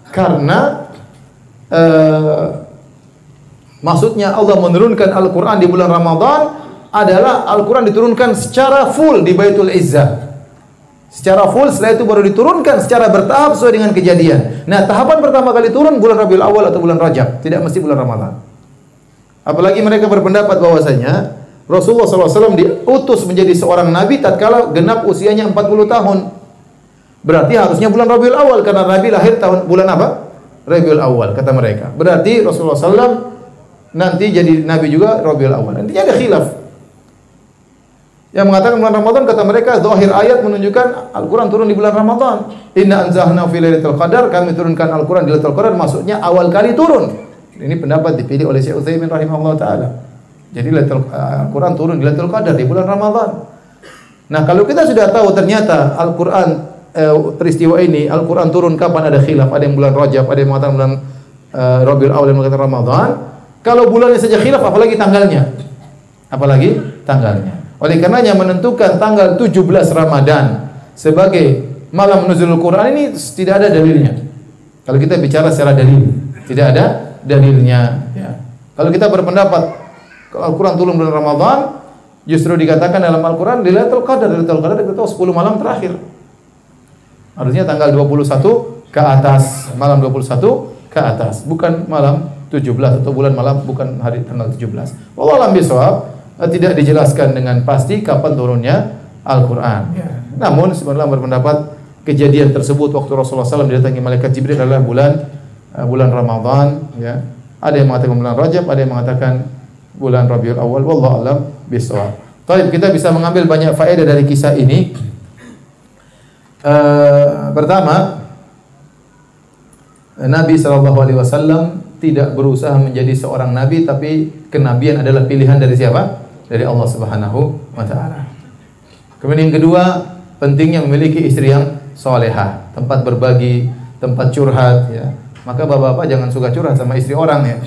karena maksudnya Allah menurunkan Al-Quran di bulan Ramadan adalah Al-Quran diturunkan secara full di Baitul Izzah. Secara full, setelah itu baru diturunkan secara bertahap sesuai dengan kejadian. Nah, tahapan pertama kali turun bulan Rabiul Awal atau bulan Rajab, tidak mesti bulan Ramadan. Apalagi mereka berpendapat bahwasanya Rasulullah SAW diutus menjadi seorang nabi tatkala genap usianya 40 tahun. Berarti harusnya bulan Rabiul Awal karena Nabi lahir tahun bulan apa? Rabiul Awal kata mereka. Berarti Rasulullah SAW nanti jadi nabi juga Rabiul Awal. Intinya ada khilaf. Yang mengatakan bulan Ramadan kata mereka zahir ayat menunjukkan Al-Quran turun di bulan Ramadan. Inna anzalnahu fi lailatul qadar, kami turunkan Al-Quran di Lailatul Qadar, maksudnya awal kali turun. Ini pendapat dipilih oleh Syekh Utsaimin rahimahullah taala. Jadi Al-Quran turun di Lailatul Qadar di bulan Ramadan. Nah, kalau kita sudah tahu ternyata Al-Quran peristiwa ini Al-Quran turun kapan, ada khilaf, ada yang bulan Rajab, ada yang mengatakan bulan Rabiul Awal, ada yang mengatakan Ramadan. Kalau bulannya saja khilaf, apalagi tanggalnya? Apalagi tanggalnya. Oleh karenanya menentukan tanggal 17 Ramadan sebagai malam nuzulul Quran ini tidak ada dalilnya. Kalau kita bicara secara dalil, tidak ada dalilnya. Ya. Kalau kita berpendapat Al-Quran turun bulan Ramadan, justru dikatakan dalam Al-Quran di Lailatul Qadar. Lailatul Qadar kita tahu 10 malam terakhir. Harusnya tanggal 21 ke atas, malam 21 ke atas, bukan malam 17 atau bulan malam bukan hari tanggal 17. Wallahu a'lam bishawab, tidak dijelaskan dengan pasti kapan turunnya Al-Quran. Ya. Namun sebenarnya berpendapat kejadian tersebut waktu Rasulullah SAW didatangi malaikat Jibril adalah bulan Ramadan. Ya. Ada yang mengatakan bulan Rajab, ada yang mengatakan bulan Rabiul Awal. Wallahu a'lam bishawab. Baik, kita bisa mengambil banyak faedah dari kisah ini. Pertama, Nabi SAW tidak berusaha menjadi seorang nabi, tapi kenabian adalah pilihan dari siapa? Dari Allah Subhanahu wa taala. Kemudian yang kedua, pentingnya memiliki istri yang salehah, tempat berbagi, tempat curhat ya. Maka bapak-bapak jangan suka curhat sama istri orang ya.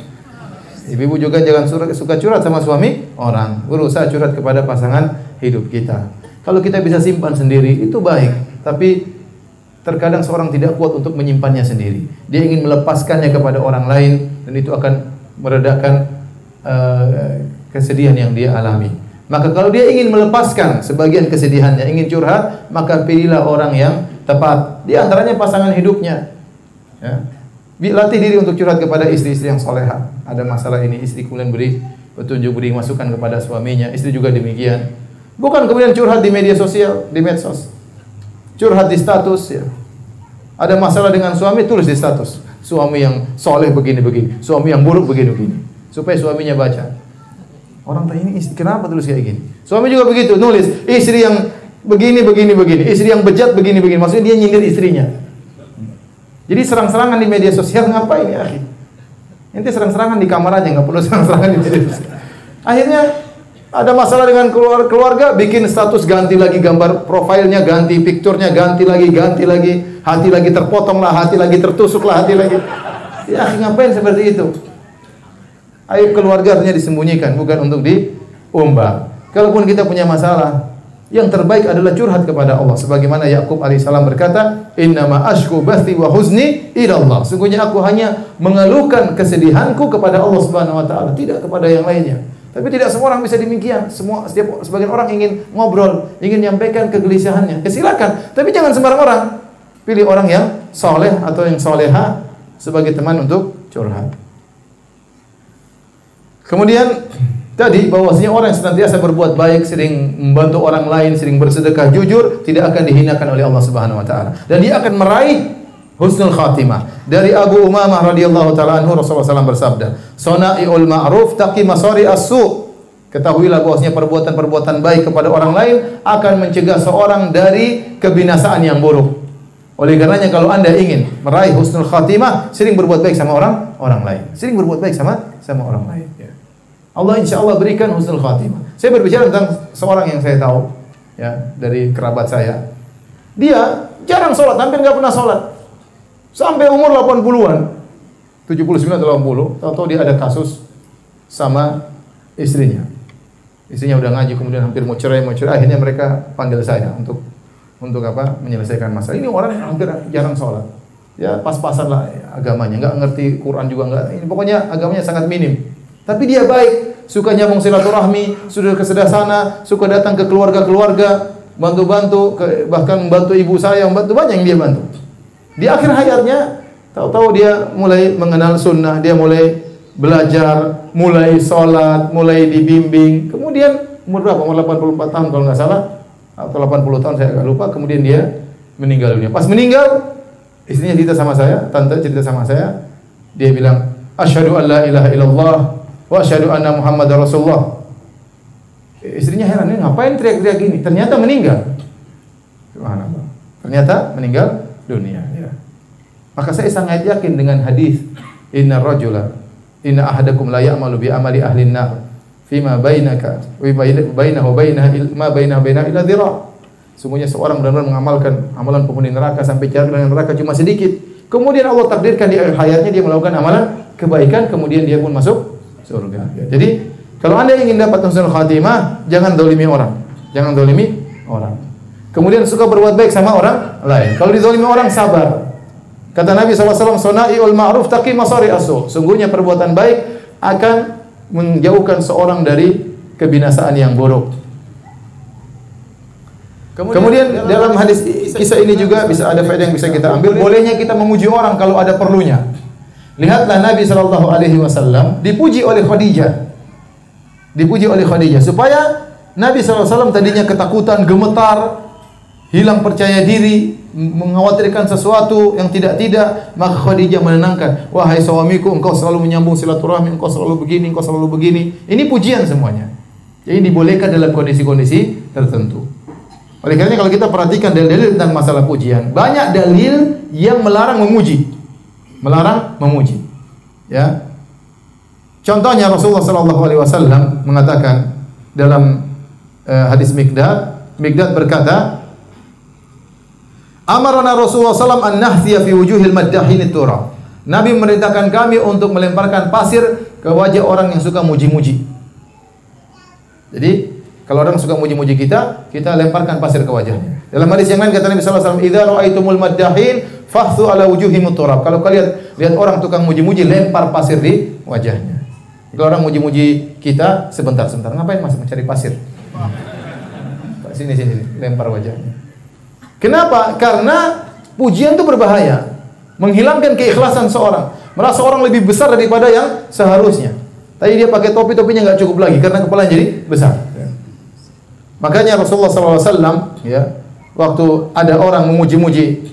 Ibu-ibu juga jangan suka curhat sama suami orang. Berusaha curhat kepada pasangan hidup kita. Kalau kita bisa simpan sendiri itu baik, tapi terkadang seorang tidak kuat untuk menyimpannya sendiri. Dia ingin melepaskannya kepada orang lain dan itu akan meredakan kesedihan yang dia alami. Maka kalau dia ingin melepaskan sebagian kesedihannya, ingin curhat, maka pilihlah orang yang tepat. Di antaranya pasangan hidupnya. Ya. Latih diri untuk curhat kepada istri-istri yang soleha. Ada masalah ini, istri kemudian beri petunjuk, beri masukan kepada suaminya. Istri juga demikian. Bukan kemudian curhat di media sosial, di medsos. Curhat di status ya. Ada masalah dengan suami, tulis di status. Suami yang soleh begini-begini, suami yang buruk begini-begini. Supaya suaminya baca. Orang tanya ini kenapa tulis kayak gini? Suami juga begitu, nulis istri yang begini-begini, istri yang bejat begini-begini. Maksudnya dia nyindir istrinya. Jadi serang-serangan di media sosial ngapain ya, akhi? Nanti serang-serangan di kamar aja, nggak perlu serang-serangan di media sosial. Akhirnya ada masalah dengan keluarga, bikin status ganti lagi gambar profilnya, ganti picture-nya, ganti lagi, hati lagi terpotong lah, hati lagi tertusuk lah, hati lagi. Ya, ngapain seperti itu? Aib keluarga harusnya disembunyikan, bukan untuk diumbar. Kalaupun kita punya masalah, yang terbaik adalah curhat kepada Allah. Sebagaimana Yakub alaihissalam berkata, "Innama ashku bathi wa huzni ila Allah." Sungguhnya aku hanya mengeluhkan kesedihanku kepada Allah Subhanahu wa taala, tidak kepada yang lainnya. Tapi tidak semua orang bisa demikian. Sebagian orang ingin ngobrol, ingin menyampaikan kegelisahannya. Ya silakan, tapi jangan sembarang orang. Pilih orang yang soleh atau yang soleha sebagai teman untuk curhat. Kemudian tadi bahwasanya orang yang senantiasa berbuat baik, sering membantu orang lain, sering bersedekah jujur, tidak akan dihinakan oleh Allah Subhanahu wa taala. Dan dia akan meraih husnul khatimah. Dari Abu Umamah radhiyallahu taala anhu, Rasulullah SAW bersabda, "Sona'iul ma'ruf taqi masari as-su." Ketahuilah bahwasanya perbuatan-perbuatan baik kepada orang lain akan mencegah seorang dari kebinasaan yang buruk. Oleh karenanya kalau Anda ingin meraih husnul khatimah, sering berbuat baik sama orang lain. Sering berbuat baik sama orang lain, ya. Allah insyaallah berikan husnul khatimah. Saya berbicara tentang seorang yang saya tahu, ya, dari kerabat saya. Dia jarang sholat, hampir nggak pernah sholat. Sampai umur 80-an. 79 atau 80, tahu-tahu dia ada kasus sama istrinya. Istrinya udah ngaji, kemudian hampir mau cerai, akhirnya mereka panggil saya untuk apa? Menyelesaikan masalah. Ini orang yang hampir jarang sholat. Ya pas-pasan lah agamanya, nggak ngerti Quran juga nggak. Ini pokoknya agamanya sangat minim. Tapi dia baik, suka nyambung silaturahmi, sudah ke sebelah sana, suka datang ke keluarga-keluarga, bantu-bantu, bahkan membantu ibu saya, membantu banyak yang dia bantu. Di akhir hayatnya, tahu-tahu dia mulai mengenal sunnah, dia mulai belajar, mulai sholat, mulai dibimbing. Kemudian umur berapa? Umur 84 tahun kalau nggak salah, atau 80 tahun saya agak lupa. Kemudian dia meninggal dunia. Pas meninggal, istrinya cerita sama saya, tante cerita sama saya, dia bilang, "Asyhadu an la ilaha illallah wa asyhadu anna Muhammadar Rasulullah." Istrinya heran, ini ngapain teriak-teriak gini? Ternyata meninggal. Subhanallah. Ternyata meninggal dunia. Ya. Maka saya sangat yakin dengan hadis, "Inna ahadakum la ya'malu bi amali ahli an-nar fima bainaka wa bainahu ma bainahu ila dhira." Sungguhnya seorang benar-benar mengamalkan amalan penghuni neraka sampai jarak dengan neraka cuma sedikit. Kemudian Allah takdirkan di akhir hayatnya dia melakukan amalan kebaikan, kemudian dia pun masuk surga. Jadi, kalau Anda ingin dapat husnul khatimah, jangan dolimi orang. Jangan dolimi orang. Kemudian suka berbuat baik sama orang lain. Kalau dizalimi orang, sabar. Kata Nabi SAW, "Sona'iul ma'ruf taqi masari as-su." Sungguhnya perbuatan baik akan menjauhkan seorang dari kebinasaan yang buruk. Kemudian dalam hadis kisah ini juga bisa ada faedah yang bisa kita ambil. Bolehnya kita memuji orang kalau ada perlunya. Lihatlah Nabi SAW dipuji oleh Khadijah. Dipuji oleh Khadijah supaya Nabi SAW tadinya ketakutan, gemetar, hilang percaya diri, mengkhawatirkan sesuatu yang tidak-tidak, maka Khadijah menenangkan. "Wahai suamiku, engkau selalu menyambung silaturahmi, engkau selalu begini, engkau selalu begini." Ini pujian semuanya. Jadi dibolehkan dalam kondisi-kondisi tertentu. Oleh karena kalau kita perhatikan dalil-dalil tentang masalah pujian, banyak dalil yang melarang memuji. Melarang memuji. Ya. Contohnya Rasulullah SAW mengatakan dalam hadis Miqdad berkata, "Amarana Rasulullah SAW an nahthiyya fi wujuhil maddahin turab." Nabi memerintahkan kami untuk melemparkan pasir ke wajah orang yang suka muji-muji. Jadi, kalau orang suka muji-muji kita lemparkan pasir ke wajahnya. Dalam hadis yang lain kata Nabi SAW, "Idza ra'aitumul maddahin fahthu ala wujuhihim turab." Kalau kalian lihat orang tukang muji-muji, lempar pasir di wajahnya. Kalau orang muji-muji kita, sebentar, ngapain Mas mencari pasir? Sini, lempar wajahnya. Kenapa? Karena pujian itu berbahaya. Menghilangkan keikhlasan seorang. Merasa orang lebih besar daripada yang seharusnya. Tadi dia pakai topinya nggak cukup lagi karena kepalanya jadi besar. Makanya Rasulullah SAW, ya, waktu ada orang memuji-muji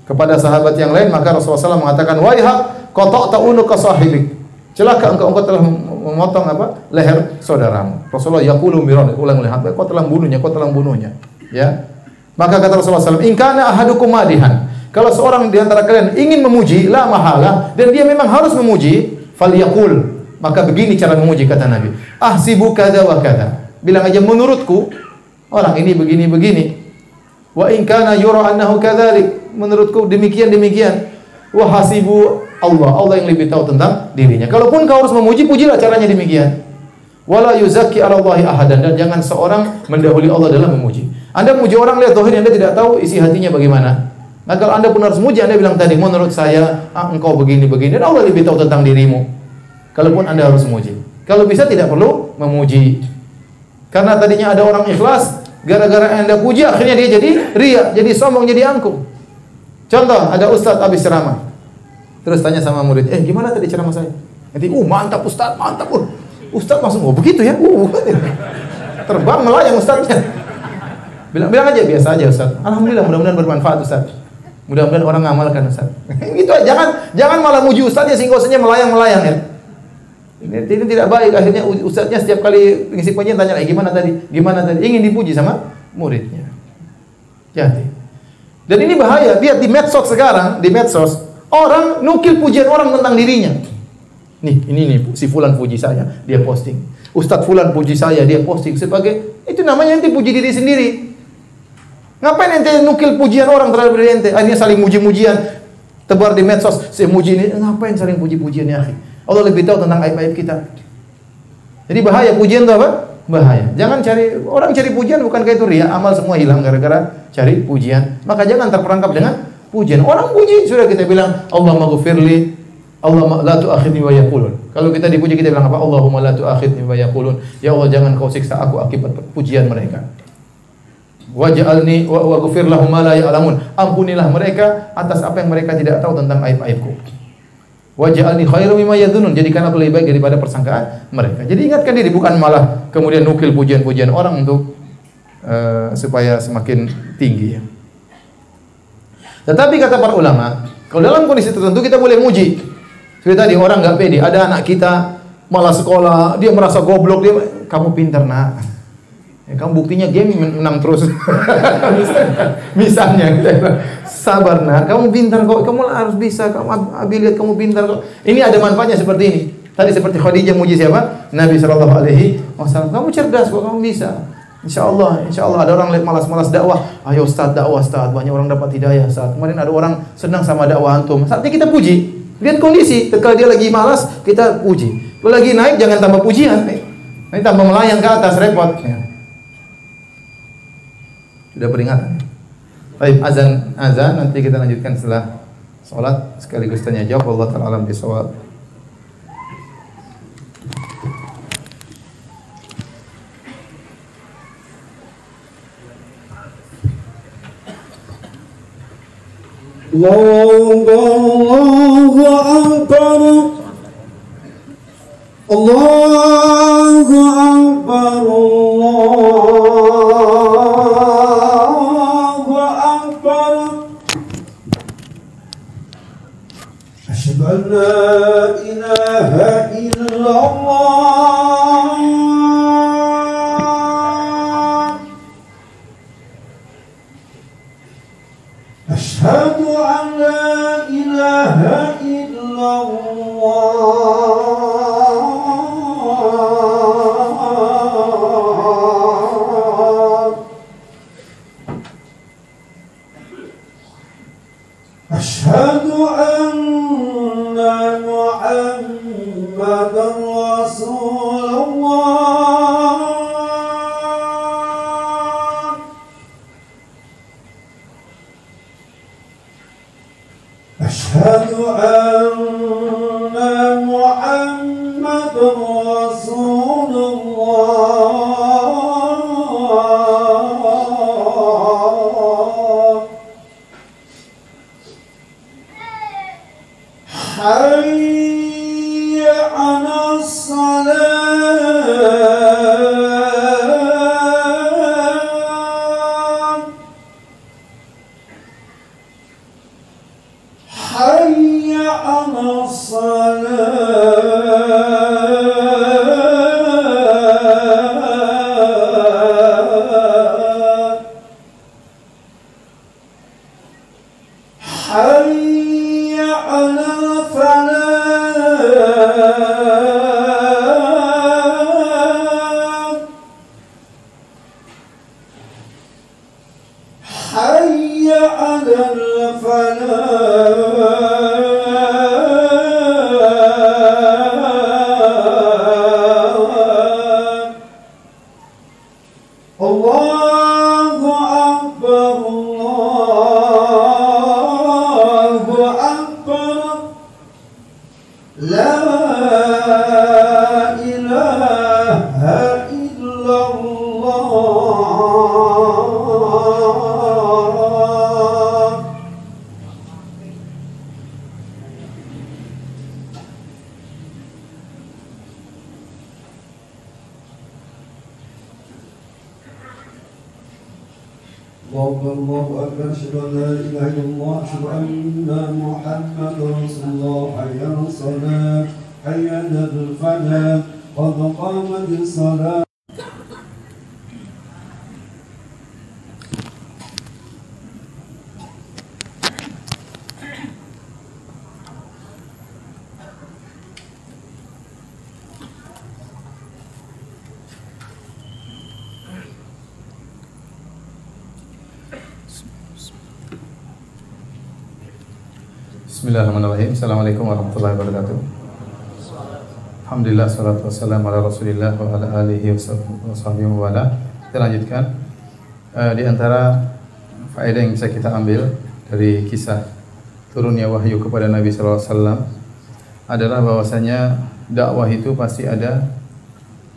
kepada sahabat yang lain, maka Rasulullah SAW mengatakan, "Waihak, qata'ta unuka sahibik." Celaka engkau telah memotong leher saudaramu. Rasulullah yaqulu miran, ulang-ulang, kau telah membunuhnya. Ya. Maka kata Rasulullah SAW, "In kana ahadukum madihan." Kalau seorang di antara kalian ingin memuji, la mahala, dan dia memang harus memuji, falyaqul. Maka begini cara memuji kata Nabi. "Ahsibu kada wa kada." Bilang aja, menurutku orang ini begini. Wa in kana yura annahu kadzalik. Menurutku demikian. Wa hasibu Allah yang lebih tahu tentang dirinya. Kalaupun kau harus memuji, pujilah caranya demikian. Wala yuzakki 'ala Allahi ahadan, dan jangan seorang mendahului Allah dalam memuji. Anda memuji orang, lihat zahirnya, Anda tidak tahu isi hatinya bagaimana. Nah, kalau Anda pun harus memuji, Anda bilang tadi, "Menurut saya engkau begini." Dan Allah lebih tahu tentang dirimu. Kalaupun Anda harus memuji. Kalau bisa tidak perlu memuji. Karena tadinya ada orang ikhlas, gara-gara Anda puji akhirnya dia jadi riya, jadi sombong, jadi angkuh. Contoh, ada ustaz habis ceramah. Terus tanya sama murid, "Gimana tadi ceramah saya?" Nanti, "Mantap Ustaz, mantap." Ustaz langsung, "Oh, begitu ya?" Terbang melayang ustaznya. Bilang aja biasa aja Ustaz. "Alhamdulillah, mudah-mudahan bermanfaat Ustaz." Mudah-mudahan orang ngamalkan Ustaz. Gitu aja, jangan malah muji ustaznya sehingga ustaznya melayang-melayang ya. Ini tidak baik. Akhirnya ustaznya setiap kali ngisi pengajian tanya lagi gimana tadi? Gimana tadi? Ingin dipuji sama muridnya. Jadi. Dan ini bahaya. Lihat di medsos sekarang, di medsos orang nukil pujian orang tentang dirinya. Ini si fulan puji saya, dia posting. Ustadz fulan puji saya, dia posting sebagai itu namanya ente puji diri sendiri. Ngapain ente nukil pujian orang terhadap diri ente? Akhirnya saling muji-mujian, tebar di medsos, saya muji ini. Ngapain saling puji-pujian ya, akhi? Allah lebih tahu tentang aib-aib kita. Jadi bahaya pujian itu apa? Bahaya. Jangan orang cari pujian bukan kayak itu ria, amal semua hilang gara-gara cari pujian. Maka jangan terperangkap dengan pujian. Orang puji sudah kita bilang Allahumma ghfirli, Allahumma la tu'akhidni wa yaqulun. Kalau kita dipuji kita bilang apa? Allahumma la tu'akhidni wa yaqulun. Ya Allah jangan kau siksa aku akibat pujian mereka. Waj'alni wa ghfir lahum ma la ya'lamun. Ampunilah mereka atas apa yang mereka tidak tahu tentang aib-aibku. Waj'alni khairan mimma yadhunnun. Jadikan aku lebih baik daripada persangkaan mereka. Jadi ingatkan diri, bukan malah kemudian nukil pujian-pujian orang untuk supaya semakin tinggi ya. Tetapi kata para ulama, kalau dalam kondisi tertentu kita boleh muji. Seperti tadi orang enggak pede, ada anak kita malah sekolah, dia merasa goblok, kamu pintar nak. Ya, kamu buktinya game menang terus. Misalnya sabar nak, kamu pintar kok, kamu harus bisa, kamu Abi lihat kamu pintar kok. Ini ada manfaatnya seperti ini. Tadi seperti Khadijah muji siapa? Nabi sallallahu alaihi wasallam. Kamu cerdas kok, kamu bisa. Insyaallah ada orang malas-malas dakwah. Ayo Ustaz dakwah Ustaz, banyak orang dapat hidayah Ustaz. Kemarin ada orang senang sama dakwah antum. Saatnya kita puji. Lihat kondisi, ketika dia lagi malas, kita puji. Kalau lagi naik jangan tambah pujian. Nanti tambah melayang ke atas, repot. Ya. Sudah peringatan. Baik, azan nanti kita lanjutkan setelah salat sekaligus tanya jawab. Allah taala alam bisawab. Allahu Akbar. Allahu Akbar. Allahu Akbar. Asyhadu an la ilaha illallah. Asyhadu an la ilaha illallah. Asyhadu anna Muhammadan Rasulullah. Asyhadu anna Muhammadan Rasulullah. Hayya 'alas salat. Hayya 'alas salat. Hayya 'alal falah. Hayya 'alal falah. Allahu Akbar. Allahu Akbar. La ilaha illallah. الله أكبر أشهد أن لا إله إلا الله أشهد أن محمدا رسول الله حي على الصلاة حي على الفلاح قد قامت الصلاة. Bismillahirrahmanirrahim. Assalamualaikum warahmatullahi wabarakatuh. Alhamdulillah, salatu wassalamu ala rasulillah wa ala alihi wa sahbihi wa ala. Kita lanjutkan. Di antara faedah yang bisa kita ambil dari kisah turunnya wahyu kepada Nabi SAW adalah bahwasanya dakwah itu pasti ada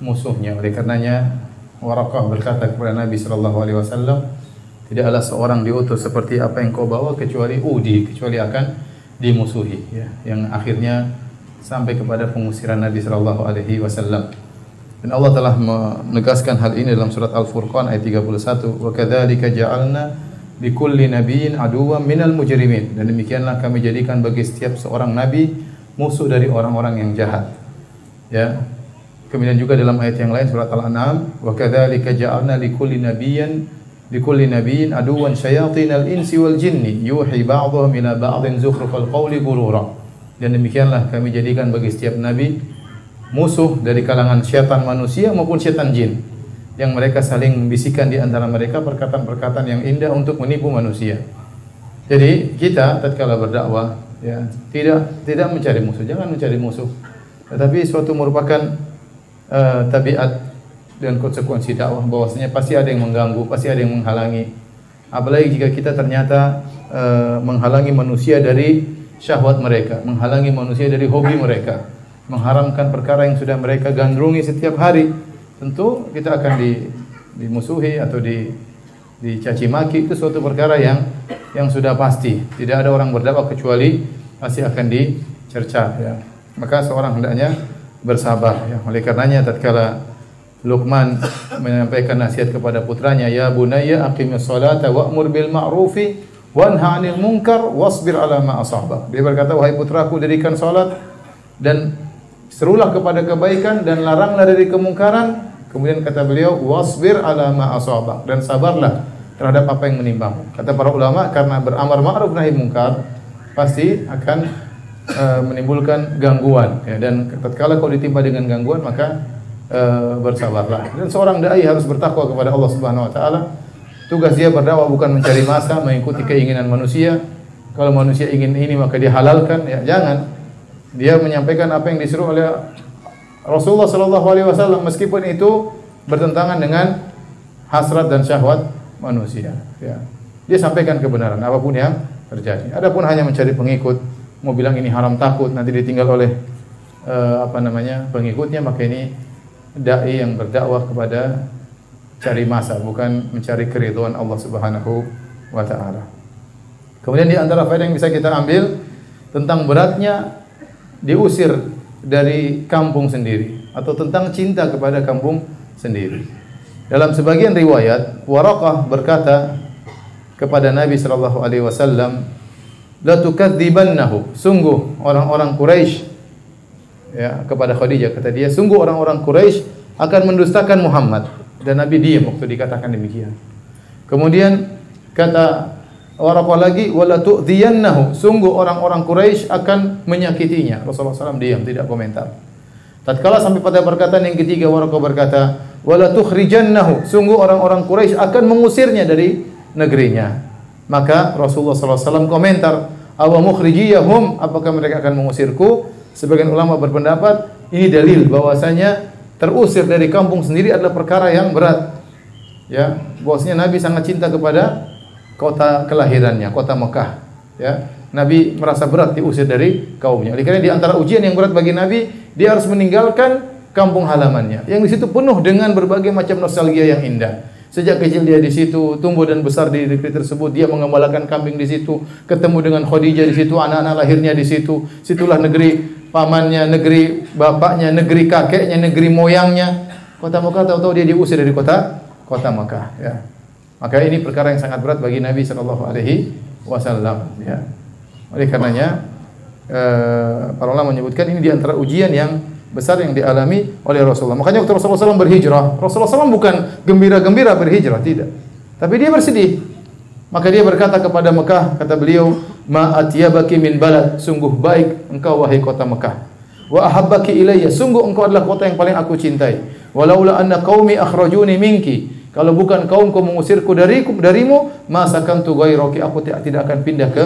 musuhnya. Oleh karenanya Waraqah berkata kepada Nabi SAW, tidaklah seorang diutus seperti apa yang kau bawa kecuali akan dimusuhi, ya, yang akhirnya sampai kepada pengusiran Nabi sallallahu alaihi wasallam. Dan Allah telah menegaskan hal ini dalam surat Al-Furqan ayat 31, "Wa kadzalika ja'alna likulli nabiyyin aduwwan minal mujrimin." Dan demikianlah kami jadikan bagi setiap seorang nabi musuh dari orang-orang yang jahat. Ya. Kemudian juga dalam ayat yang lain surat Al-An'am, "Wa kadzalika ja'alna likulli nabiyyin aduwwan syayatinal insi wal jinni yuhi ba'dhum ila ba'dhin zukhrufal qawli ghurura." Dan demikianlah kami jadikan bagi setiap nabi musuh dari kalangan syaitan manusia maupun syaitan jin, yang mereka saling membisikkan di antara mereka perkataan-perkataan yang indah untuk menipu manusia. Jadi kita tatkala berdakwah, ya, tidak mencari musuh, jangan mencari musuh. Tetapi suatu merupakan tabiat dan konsekuensi dakwah, bahwasanya pasti ada yang mengganggu, pasti ada yang menghalangi. Apalagi jika kita ternyata menghalangi manusia dari syahwat mereka, menghalangi manusia dari hobi mereka, mengharamkan perkara yang sudah mereka gandrungi setiap hari, tentu kita akan dimusuhi atau dicaci maki. Itu suatu perkara yang sudah pasti. Tidak ada orang berdakwah kecuali pasti akan dicerca, ya. Maka seorang hendaknya bersabar, ya. Oleh karenanya tatkala Luqman menyampaikan nasihat kepada putranya, "Ya bunayya aqimis salata wa'mur bil ma'rufi wanha 'anil munkar wasbir 'ala ma asabak." Dia berkata, "Wahai putraku, dirikan salat dan serulah kepada kebaikan dan laranglah dari kemungkaran." Kemudian kata beliau, "Wasbir 'ala ma asabak," dan sabarlah terhadap apa yang menimbamu. Kata para ulama, karena beramar ma'ruf nahi munkar pasti akan menimbulkan gangguan, ya, dan tatkala kau ditimpa dengan gangguan maka bersabarlah. Dan seorang dai harus bertakwa kepada Allah Subhanahu wa taala. Tugas dia berdakwah bukan mencari massa, mengikuti keinginan manusia. Kalau manusia ingin ini maka dia halalkan, ya jangan. Dia menyampaikan apa yang disuruh oleh Rasulullah sallallahu alaihi wasallam meskipun itu bertentangan dengan hasrat dan syahwat manusia, ya. Dia sampaikan kebenaran apapun yang terjadi. Adapun hanya mencari pengikut, mau bilang ini haram takut nanti ditinggal oleh pengikutnya, maka ini dai yang berdakwah kepada cari massa, bukan mencari keridhaan Allah Subhanahu wa taala. Kemudian di antara faedah yang bisa kita ambil tentang beratnya diusir dari kampung sendiri atau tentang cinta kepada kampung sendiri. Dalam sebagian riwayat, Waraqah berkata kepada Nabi sallallahu alaihi wasallam, "La tukadzibannahu." Sungguh orang-orang Quraisy, ya, kepada Khadijah, kata dia, sungguh orang-orang Quraisy akan mendustakan Muhammad. Dan Nabi diam waktu dikatakan demikian. Kemudian kata Waraqah lagi, wala tu'dhiyannahu, sungguh orang-orang Quraisy akan menyakitinya. Rasulullah SAW diam, tidak komentar. Tatkala sampai pada perkataan yang ketiga, Waraqah berkata, wala tukhrijannahu, sungguh orang-orang Quraisy akan mengusirnya dari negerinya. Maka Rasulullah SAW komentar, awa mukhrijiyahum, apakah mereka akan mengusirku? Sebagian ulama berpendapat ini dalil bahwasanya terusir dari kampung sendiri adalah perkara yang berat. Ya, bahwasanya Nabi sangat cinta kepada kota kelahirannya, kota Mekah. Ya, Nabi merasa berat diusir dari kaumnya. Oleh karena di antara ujian yang berat bagi Nabi, dia harus meninggalkan kampung halamannya yang di situ penuh dengan berbagai macam nostalgia yang indah. Sejak kecil dia di situ, tumbuh dan besar di negeri tersebut, dia mengembalakan kambing di situ, ketemu dengan Khadijah di situ, anak-anak lahirnya di situ. Situlah negeri pamannya, negeri bapaknya, negeri kakeknya, negeri moyangnya. Kota Mekah, tahu-tahu dia diusir dari kota Mekah, ya. Maka ini perkara yang sangat berat bagi Nabi sallallahu alaihi wasallam, ya. Oleh karenanya para ulama menyebutkan ini di antara ujian yang besar yang dialami oleh Rasulullah. Makanya waktu Rasulullah SAW berhijrah, Rasulullah SAW bukan gembira-gembira berhijrah, tidak. Tapi dia bersedih. Maka dia berkata kepada Mekah, kata beliau, "Ma atyabaki min balad, sungguh baik engkau wahai kota Mekah. Wa ahabbaki ilayya, sungguh engkau adalah kota yang paling aku cintai. Walaula anna qaumi akhrajuni minki, kalau bukan kaumku mengusirku darimu, ma sakantu ghairaki, aku tidak akan pindah ke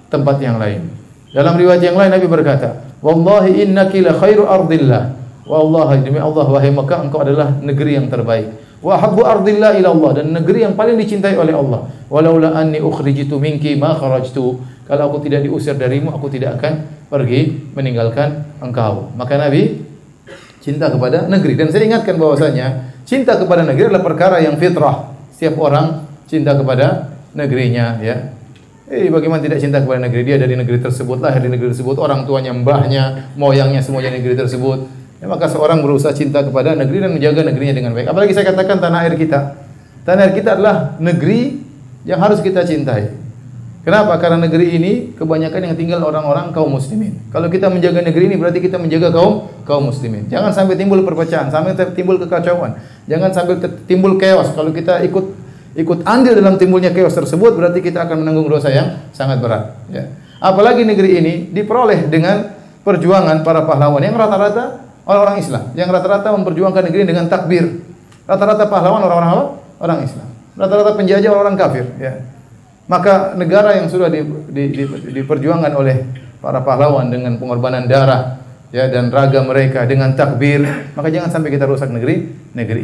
tempat yang lain." Dalam riwayat yang lain Nabi berkata, "Wallahi innaki la khairu ardillah." Wallahi, demi Allah wahai Mekah, engkau adalah negeri yang terbaik. Wa habbu ardillah ila Allah, dan negeri yang paling dicintai oleh Allah. Walaula anni ukhrijitu minki ma kharajtu. Kalau aku tidak diusir darimu, aku tidak akan pergi meninggalkan engkau. Maka Nabi cinta kepada negeri, dan saya ingatkan bahwasanya cinta kepada negeri adalah perkara yang fitrah. Setiap orang cinta kepada negerinya, ya. Bagaimana tidak cinta kepada negeri? Dia dari negeri tersebut, lahir di negeri tersebut, orang tuanya, mbahnya, moyangnya semuanya negeri tersebut. Ya, maka seorang berusaha cinta kepada negeri dan menjaga negerinya dengan baik. Apalagi saya katakan tanah air kita. Tanah air kita adalah negeri yang harus kita cintai. Kenapa? Karena negeri ini kebanyakan yang tinggal orang-orang kaum muslimin. Kalau kita menjaga negeri ini berarti kita menjaga kaum muslimin. Jangan sampai timbul perpecahan, sampai timbul kekacauan. Jangan sampai timbul chaos. Kalau kita ikut andil dalam timbulnya chaos tersebut, berarti kita akan menanggung dosa yang sangat berat, ya. Apalagi negeri ini diperoleh dengan perjuangan para pahlawan yang rata-rata orang-orang Islam, yang rata-rata memperjuangkan negeri dengan takbir. Rata-rata pahlawan orang-orang apa? Orang Islam. Rata-rata penjajah orang kafir, ya. Maka negara yang sudah diperjuangkan oleh para pahlawan dengan pengorbanan darah, ya, dan raga mereka dengan takbir, maka jangan sampai kita rusak negeri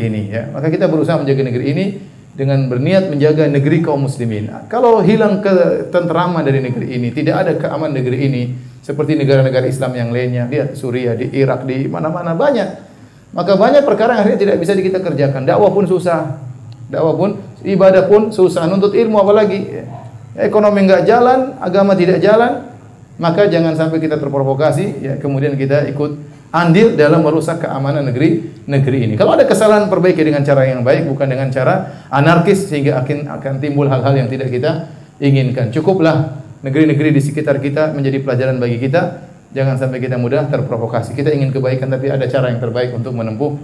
ini, ya. Maka kita berusaha menjaga negeri ini dengan berniat menjaga negeri kaum muslimin. Kalau hilang ketenteraman dari negeri ini, tidak ada keamanan negeri ini, seperti negara-negara Islam yang lainnya, lihat Suriah, di Irak, di mana-mana banyak. Maka banyak perkara yang akhirnya tidak bisa kita kerjakan. Dakwah pun susah, ibadah pun susah, nuntut ilmu apalagi. Ekonomi enggak jalan, agama tidak jalan, maka jangan sampai kita terprovokasi, ya, kemudian kita ikut andil dalam merusak keamanan negeri ini. Kalau ada kesalahan, perbaiki dengan cara yang baik, bukan dengan cara anarkis sehingga akan timbul hal-hal yang tidak kita inginkan. Cukuplah negeri-negeri di sekitar kita menjadi pelajaran bagi kita. Jangan sampai kita mudah terprovokasi. Kita ingin kebaikan, tapi ada cara yang terbaik untuk menempuh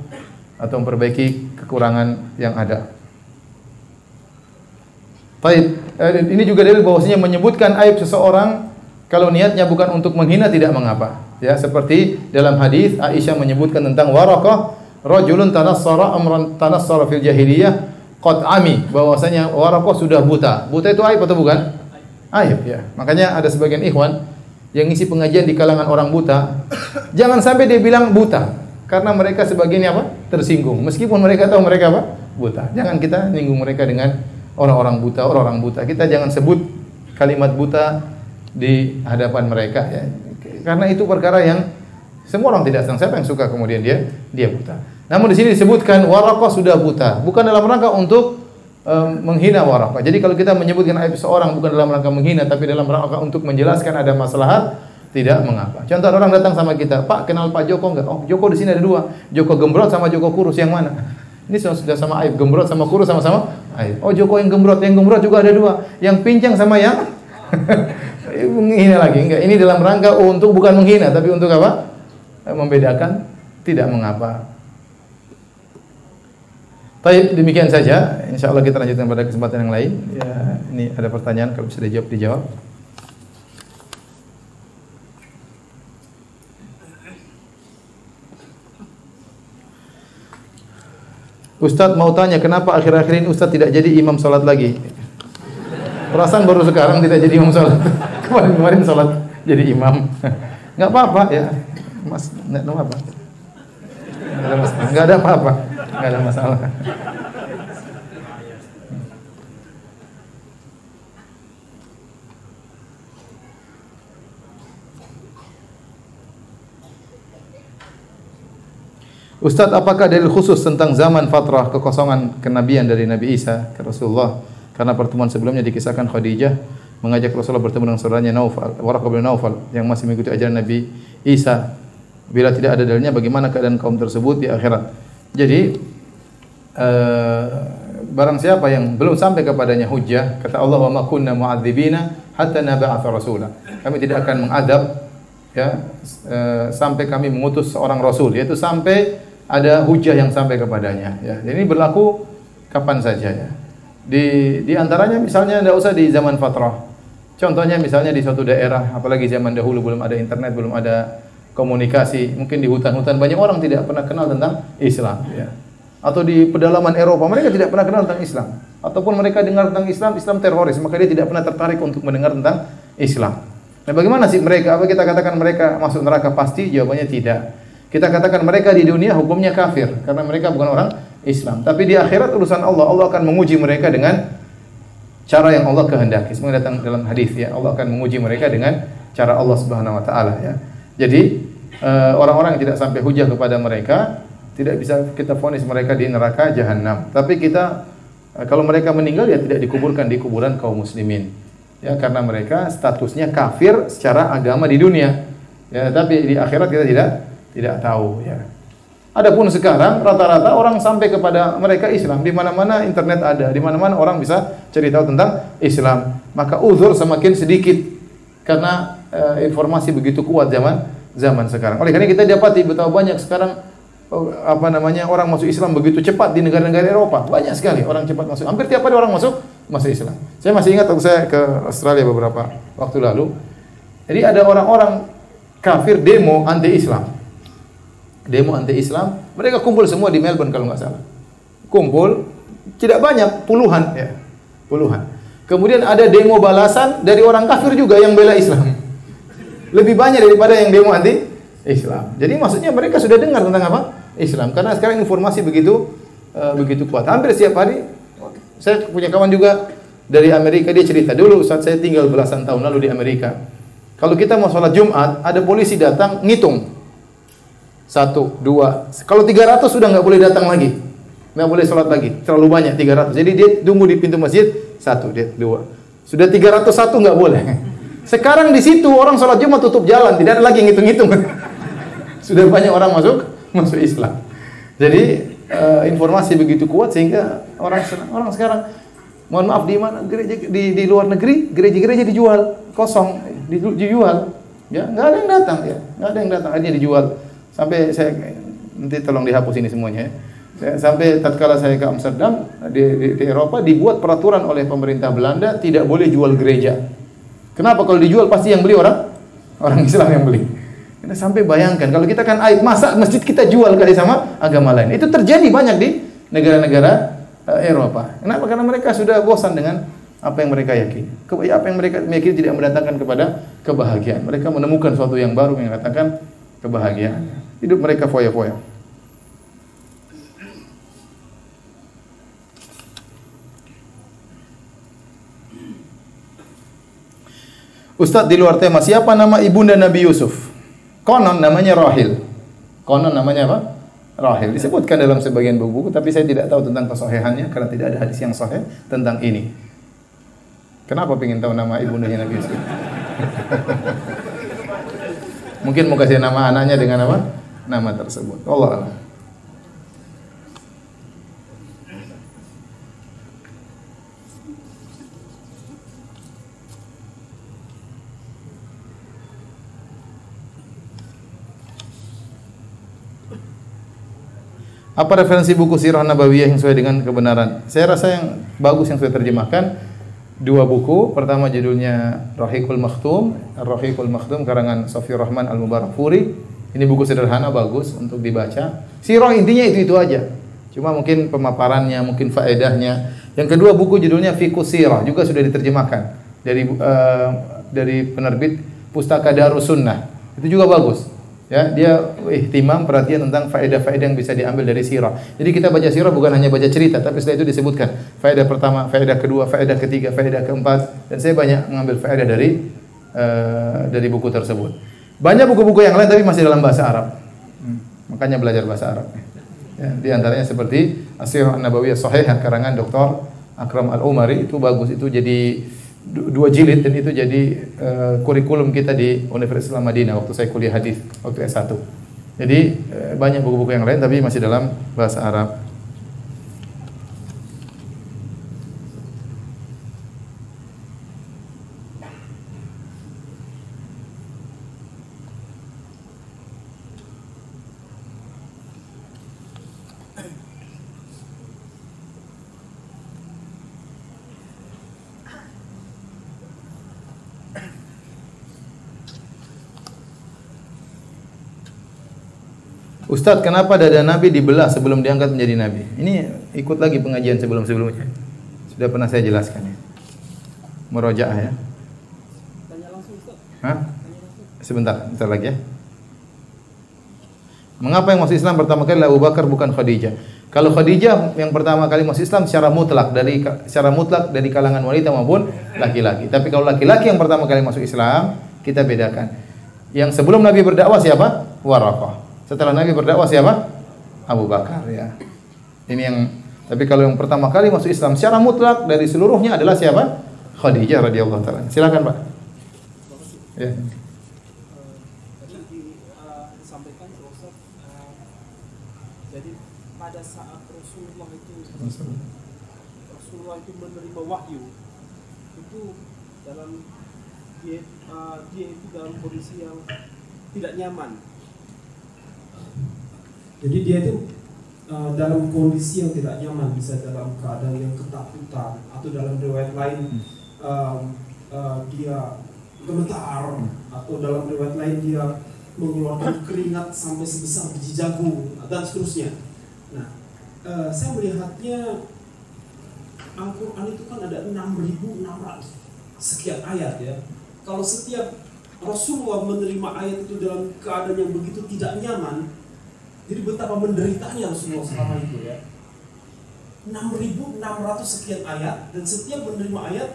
atau memperbaiki kekurangan yang ada. Baik, ini juga dalil bahwasanya menyebutkan aib seseorang kalau niatnya bukan untuk menghina tidak mengapa. Ya, seperti dalam hadis Aisyah menyebutkan tentang Waraqah, rajulun tanassara fil jahiliyah qad ami, bahwasanya Waraqah sudah buta. Buta itu aib atau bukan? Aib, ya. Makanya ada sebagian ikhwan yang ngisi pengajian di kalangan orang buta, jangan sampai dia bilang buta, karena mereka sebagiannya apa? Tersinggung. Meskipun mereka tahu mereka apa? Buta. Jangan kita nyinggung mereka dengan orang-orang buta. Kita jangan sebut kalimat buta di hadapan mereka, ya. Karena itu perkara yang semua orang tidak senang. Siapa yang suka kemudian dia buta. Namun di sini disebutkan Waraqah sudah buta, bukan dalam rangka untuk menghina Waraqah. Jadi kalau kita menyebutkan aib seorang bukan dalam rangka menghina, tapi dalam rangka untuk menjelaskan ada maslahat, tidak mengapa. Contoh, orang datang sama kita, "Pak, kenal Pak Joko enggak?" "Oh, Joko di sini ada dua. Joko gembrot sama Joko kurus, yang mana?" Ini sudah sama aib, gembrot sama kurus sama-sama aib. "Oh, Joko yang gembrot juga ada dua. Yang pincang sama yang menghina lagi." Enggak, ini dalam rangka untuk bukan menghina, tapi untuk apa? Membedakan, tidak mengapa. Baik, demikian saja. Insyaallah kita lanjutkan pada kesempatan yang lain. Ya, ini ada pertanyaan, kalau bisa dijawab. Ustaz mau tanya, kenapa akhir-akhir ini Ustaz tidak jadi imam salat lagi? Perasaan baru sekarang tidak jadi imam salat. Kemarin salat jadi imam. Enggak apa-apa, ya. Mas, enggak apa-apa. Enggak ada apa-apa. Enggak ada masalah. Ustaz, apakah dalil khusus tentang zaman fatrah kekosongan kenabian dari Nabi Isa ke Rasulullah? Karena pertemuan sebelumnya dikisahkan Khadijah mengajak Rasulullah bertemu dengan saudaranya Naufal, Waraqah bin Naufal yang masih mengikuti ajaran Nabi Isa. Bila tidak ada dalilnya, bagaimana keadaan kaum tersebut di akhirat? Jadi barang siapa yang belum sampai kepadanya hujjah, kata Allah, wa ma kunna mu'adzibina hatta nab'atha rasula. Kami tidak akan mengadab ya sampai kami mengutus seorang rasul, yaitu sampai ada hujjah yang sampai kepadanya ya. Jadi ini berlaku kapan saja ya. Di antaranya misalnya tidak usah di zaman fatrah. Contohnya misalnya di suatu daerah, apalagi zaman dahulu belum ada internet, belum ada komunikasi, mungkin di hutan-hutan banyak orang tidak pernah kenal tentang Islam ya. Atau di pedalaman Eropa mereka tidak pernah kenal tentang Islam. Ataupun mereka dengar tentang Islam, Islam teroris, maka dia tidak pernah tertarik untuk mendengar tentang Islam. Nah, bagaimana sih mereka? Apa kita katakan mereka masuk neraka pasti? Jawabannya tidak. Kita katakan mereka di dunia hukumnya kafir karena mereka bukan orang Islam. Tapi di akhirat urusan Allah, Allah akan menguji mereka dengan cara yang Allah kehendaki. Semoga datang dalam hadis ya, Allah akan menguji mereka dengan cara Allah Subhanahu wa taala ya. Jadi orang-orang yang tidak sampai hujah kepada mereka tidak bisa kita vonis mereka di neraka jahanam. Tapi kita kalau mereka meninggal ya tidak dikuburkan di kuburan kaum muslimin. Ya, karena mereka statusnya kafir secara agama di dunia. Ya, tapi di akhirat kita tidak tahu ya. Adapun sekarang rata-rata orang sampai kepada mereka Islam, di mana-mana internet ada, di mana-mana orang bisa cari tahu tentang Islam. Maka uzur semakin sedikit karena informasi begitu kuat zaman sekarang. Oleh karena kita dapati betapa banyak sekarang orang masuk Islam begitu cepat di negara-negara Eropa. Banyak sekali orang cepat masuk. Hampir tiap hari orang masuk Islam. Saya masih ingat waktu saya ke Australia beberapa waktu lalu. Jadi ada orang-orang kafir demo anti-Islam. Demo anti-Islam, mereka kumpul semua di Melbourne kalau nggak salah. Kumpul, tidak banyak, puluhan ya. Puluhan. Kemudian ada demo balasan dari orang kafir juga yang bela Islam. Lebih banyak daripada yang demo anti-Islam. Jadi maksudnya mereka sudah dengar tentang apa? Islam. Karena sekarang informasi begitu kuat. Hampir setiap hari saya punya kawan juga dari Amerika, dia cerita dulu saat saya tinggal belasan tahun lalu di Amerika. Kalau kita mau sholat Jumat, ada polisi datang ngitung. 1, 2. Kalau 300 sudah nggak boleh datang lagi. Nggak boleh sholat lagi. Terlalu banyak 300. Jadi dia tunggu di pintu masjid 1, 2. Sudah 301 nggak boleh. Sekarang di situ orang sholat Jumat tutup jalan, tidak ada lagi ngitung-ngitung. Sudah banyak orang masuk Islam. Jadi informasi begitu kuat sehingga orang sekarang, mohon maaf, di mana gereja di luar negeri gereja-gereja dijual kosong, dijual ya, nggak ada yang datang ya, nggak ada yang datang, akhirnya dijual. Sampai saya nanti tolong dihapus ini semuanya ya. Sampai tatkala saya ke Amsterdam di Eropa dibuat peraturan oleh pemerintah Belanda tidak boleh jual gereja. Kenapa? Kalau dijual pasti yang beli orang Islam yang beli. Kita sampai bayangkan kalau kita kan aib, masa masjid kita jual kali sama agama lain. Itu terjadi banyak di negara-negara Eropa. Kenapa? Karena mereka sudah bosan dengan apa yang mereka yakini. Apa yang mereka yakini tidak mendatangkan kepada kebahagiaan. Mereka menemukan sesuatu yang baru yang mendatangkan kebahagiaan. Hidup mereka foya-foya. Ustaz, di luar tema, siapa nama ibunda Nabi Yusuf? Konon namanya Rahil. Konon namanya apa? Rahil. Disebutkan dalam sebagian buku, tapi saya tidak tahu tentang kesahihannya karena tidak ada hadis yang sahih tentang ini. Kenapa pengen tahu nama ibundanya Nabi Yusuf? Mungkin mau kasih nama anaknya dengan apa? Nama tersebut. Allah Allah. Apa referensi buku Sirah Nabawiyah yang sesuai dengan kebenaran? Saya rasa yang bagus yang saya terjemahkan 2 buku. Pertama judulnya Rahiqul Makhtum, Ar-Rahiqul Makhtum karangan Safiur Rahman Al-Mubarakfuri. Ini buku sederhana bagus untuk dibaca. Sirah intinya itu aja. Cuma mungkin pemaparannya, mungkin faedahnya. Yang kedua buku judulnya Fiqhus Sirah, juga sudah diterjemahkan dari penerbit Pustaka Darus Sunnah. Itu juga bagus. Ya, dia ihtimam perhatian tentang faedah-faedah yang bisa diambil dari sirah. Jadi kita baca sirah bukan hanya baca cerita, tapi setelah itu disebutkan faedah pertama, faedah kedua, faedah ketiga, faedah keempat, dan saya banyak mengambil faedah dari buku tersebut. Banyak buku-buku yang lain tapi masih dalam bahasa Arab. Makanya belajar bahasa Arab. Ya, di antaranya seperti As-Sirah An-Nabawiyah Shahihah karangan Dr. Akram Al-Umari, itu bagus, itu jadi 2 jilid dan itu jadi kurikulum kita di Universitas Islam Madinah waktu saya kuliah hadis waktu S1. Jadi banyak buku-buku yang lain tapi masih dalam bahasa Arab. Ustadz, kenapa dada Nabi dibelah sebelum diangkat menjadi Nabi? Ini ikut lagi pengajian sebelum-sebelumnya. Sudah pernah saya jelaskan ya. Murojaah ya. Tanya langsung, Ustaz. Hah? Sebentar lagi ya. Mengapa yang masuk Islam pertama kali Abu Bakar bukan Khadijah? Kalau Khadijah yang pertama kali masuk Islam secara mutlak dari kalangan wanita maupun laki-laki. Tapi kalau laki-laki yang pertama kali masuk Islam, kita bedakan. Yang sebelum Nabi berdakwah siapa? Waraqah. Setelah Nabi berdakwah siapa? Abu Bakar ya. Ini yang tapi kalau yang pertama kali masuk Islam secara mutlak dari seluruhnya adalah siapa? Khadijah radhiyallahu taala. Silakan, Pak. Ya. Tadi disampaikan Ustaz, jadi pada saat Rasulullah itu menerima wahyu itu dalam dia itu dalam kondisi yang tidak nyaman. Jadi dia itu dalam kondisi yang tidak nyaman, bisa dalam keadaan yang ketakutan atau dalam riwayat lain dia gemetar atau dalam riwayat lain dia mengeluarkan keringat sampai sebesar biji jagung dan seterusnya. Nah, saya melihatnya Al-Quran itu kan ada 6.600 sekian ayat ya. Kalau setiap Rasulullah menerima ayat itu dalam keadaan yang begitu tidak nyaman, jadi betapa menderitanya Rasulullah selama itu ya. 6.600 sekian ayat, dan setiap menerima ayat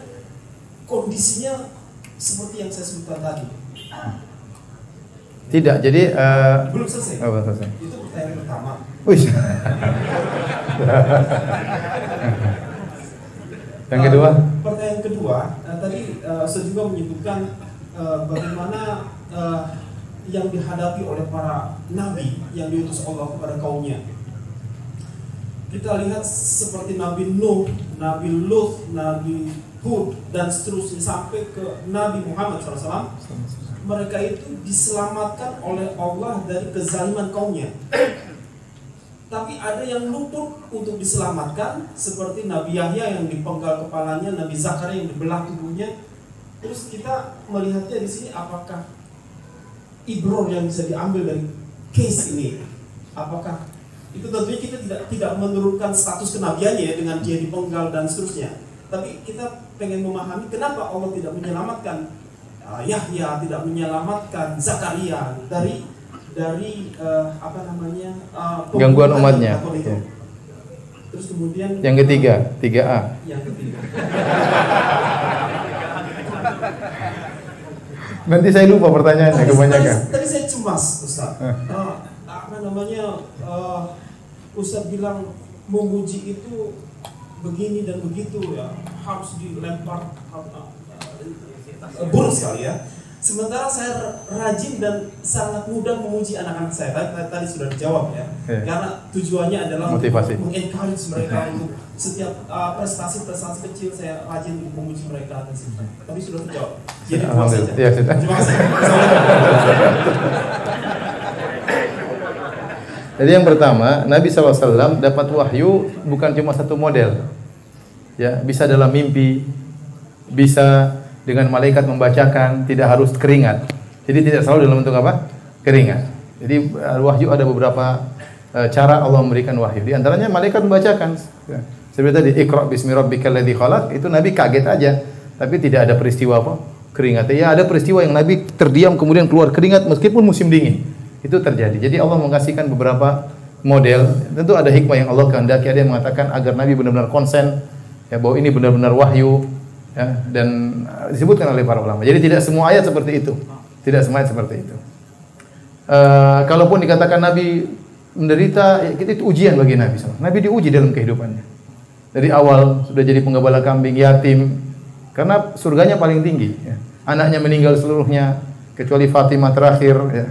kondisinya seperti yang saya sebutkan tadi. Tidak, jadi belum selesai. Oh, belum selesai. Itu pertanyaan pertama. Wih. Yang kedua? Pertanyaan kedua, tadi saya juga menyebutkan bagaimana yang dihadapi oleh para nabi yang diutus Allah kepada kaumnya. Kita lihat seperti Nabi Nuh, Nabi Lut, Nabi Hud, dan seterusnya sampai ke Nabi Muhammad SAW. Mereka itu diselamatkan oleh Allah dari kezaliman kaumnya. Tapi ada yang luput untuk diselamatkan, seperti Nabi Yahya yang dipenggal kepalanya, Nabi Zakaria yang dibelah tubuhnya. Terus kita melihatnya di sini, apakah ibror yang bisa diambil dari case ini? Apakah itu tentunya kita tidak menurunkan status kenabiannya ya, dengan dia dipenggal dan seterusnya. Tapi kita pengen memahami kenapa Allah tidak menyelamatkan Yahya, tidak menyelamatkan Zakaria dari gangguan umatnya. Ya. Terus kemudian yang ketiga, 3A. Yang ketiga. Nanti saya lupa pertanyaannya kebanyakan. Tadi saya cemas, Ustaz. Ustaz bilang memuji itu begini dan begitu ya, harus dilempar buruk sekali ya. Sementara saya rajin dan sangat mudah memuji anak-anak saya. Tadi sudah dijawab ya. Karena tujuannya adalah motivasi, mengencourage mereka untuk setiap prestasi-prestasi kecil saya rajin untuk memuji mereka. Tapi sudah terjawab. Jadi puas saja. Ya, sudah. Terima kasih. Jadi yang pertama, Nabi SAW dapat wahyu bukan cuma satu model. Ya, bisa dalam mimpi, bisa dengan malaikat membacakan, tidak harus keringat. Jadi tidak selalu dalam bentuk apa? Keringat. Jadi wahyu ada beberapa cara Allah memberikan wahyu. Di antaranya malaikat membacakan. Ya. Seperti tadi, Iqra bismi rabbikal ladzi khalaq, itu Nabi kaget aja, tapi tidak ada peristiwa apa? Keringat. Ya, ada peristiwa yang Nabi terdiam kemudian keluar keringat meskipun musim dingin. Itu terjadi. Jadi Allah mengasihkan beberapa model. Tentu ada hikmah yang Allah kehendaki. Ada yang mengatakan agar Nabi benar-benar konsen ya, bahwa ini benar-benar wahyu. Ya, dan disebutkan oleh para ulama. Jadi tidak semua ayat seperti itu. Tidak semua ayat seperti itu. Kalaupun dikatakan Nabi menderita, ya, itu ujian bagi Nabi SAW. Nabi diuji dalam kehidupannya. Dari awal sudah jadi penggembala kambing, yatim. Karena surganya paling tinggi. Ya. Anaknya meninggal seluruhnya, kecuali Fatimah terakhir. Ya.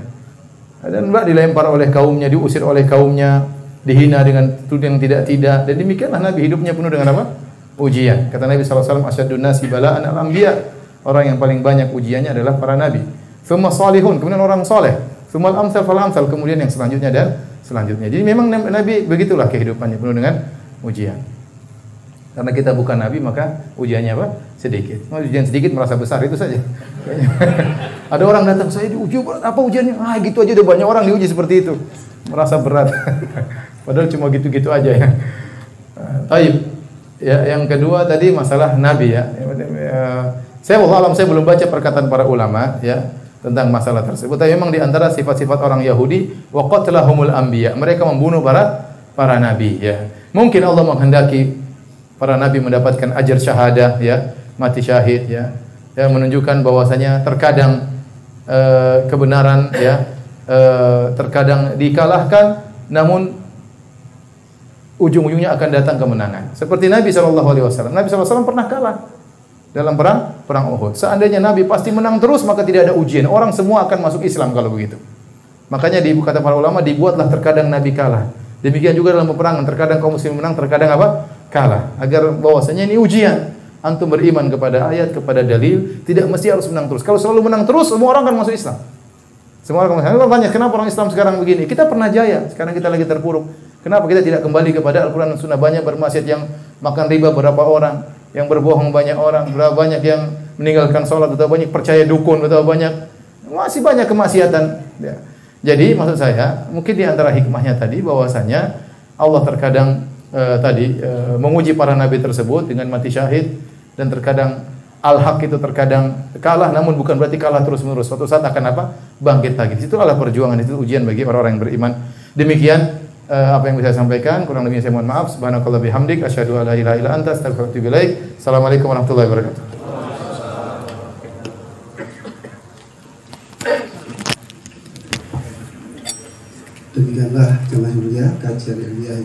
Dan dilempar oleh kaumnya, diusir oleh kaumnya, dihina dengan tuduhan yang tidak-tidak. Dan demikianlah Nabi hidupnya penuh dengan apa? Ujian. Kata Nabi SAW, asyadun nasi bala'an al-anbiya. Orang yang paling banyak ujiannya adalah para nabi. Tsumma salihun, kemudian orang soleh. Tsumma al-amsal fal-amsal, kemudian yang selanjutnya dan selanjutnya. Jadi memang Nabi begitulah kehidupannya, penuh dengan ujian. Karena kita bukan nabi maka ujiannya apa? Sedikit. Ujian sedikit merasa besar itu saja. Ada orang datang, saya diuji apa ujiannya? Ah gitu aja udah banyak orang diuji seperti itu. Merasa berat. Padahal cuma gitu-gitu aja ya. Taib. Ya, yang kedua tadi masalah nabi ya. Saya wallahu alam saya belum baca perkataan para ulama ya tentang masalah tersebut. Tapi memang di antara sifat-sifat orang Yahudi wa qatlahumul anbiya. Mereka membunuh para nabi ya. Mungkin Allah menghendaki para nabi mendapatkan ajar syahadah ya, mati syahid ya. Ya menunjukkan bahwasanya terkadang kebenaran ya terkadang dikalahkan namun ujung-ujungnya akan datang kemenangan. Seperti Nabi SAW. Nabi SAW pernah kalah dalam perang Uhud. Seandainya Nabi pasti menang terus maka tidak ada ujian. Orang semua akan masuk Islam kalau begitu. Makanya kata para ulama dibuatlah terkadang Nabi kalah. Demikian juga dalam peperangan terkadang kaum muslim menang, terkadang apa? Kalah. Agar bahwasanya ini ujian. Antum beriman kepada ayat, kepada dalil, tidak mesti harus menang terus. Kalau selalu menang terus, semua orang akan masuk Islam. Semua orang akan masuk Islam. Tanya, kenapa orang Islam sekarang begini? Kita pernah jaya, sekarang kita lagi terpuruk. Kenapa kita tidak kembali kepada Al-Quran dan Sunnah? Banyak bermaksiat yang makan riba berapa orang, yang berbohong banyak orang, berapa banyak yang meninggalkan sholat, betapa banyak percaya dukun, betapa banyak, masih banyak kemaksiatan. Ya. Jadi maksud saya, mungkin di antara hikmahnya tadi bahwasanya Allah terkadang menguji para nabi tersebut dengan mati syahid, dan terkadang al-haq itu terkadang kalah, namun bukan berarti kalah terus-menerus. Suatu saat akan apa? Bangkit lagi. Itu adalah perjuangan, itu ujian bagi orang-orang yang beriman. Demikian apa yang bisa saya sampaikan, kurang lebihnya saya mohon maaf. Subhanakallah bihamdik, asyhadu an la ilaha illa anta, astaghfiruka wa atubu ilaik. Assalamualaikum warahmatullahi wabarakatuh. Demikianlah jemaah mulia kajian ilmiah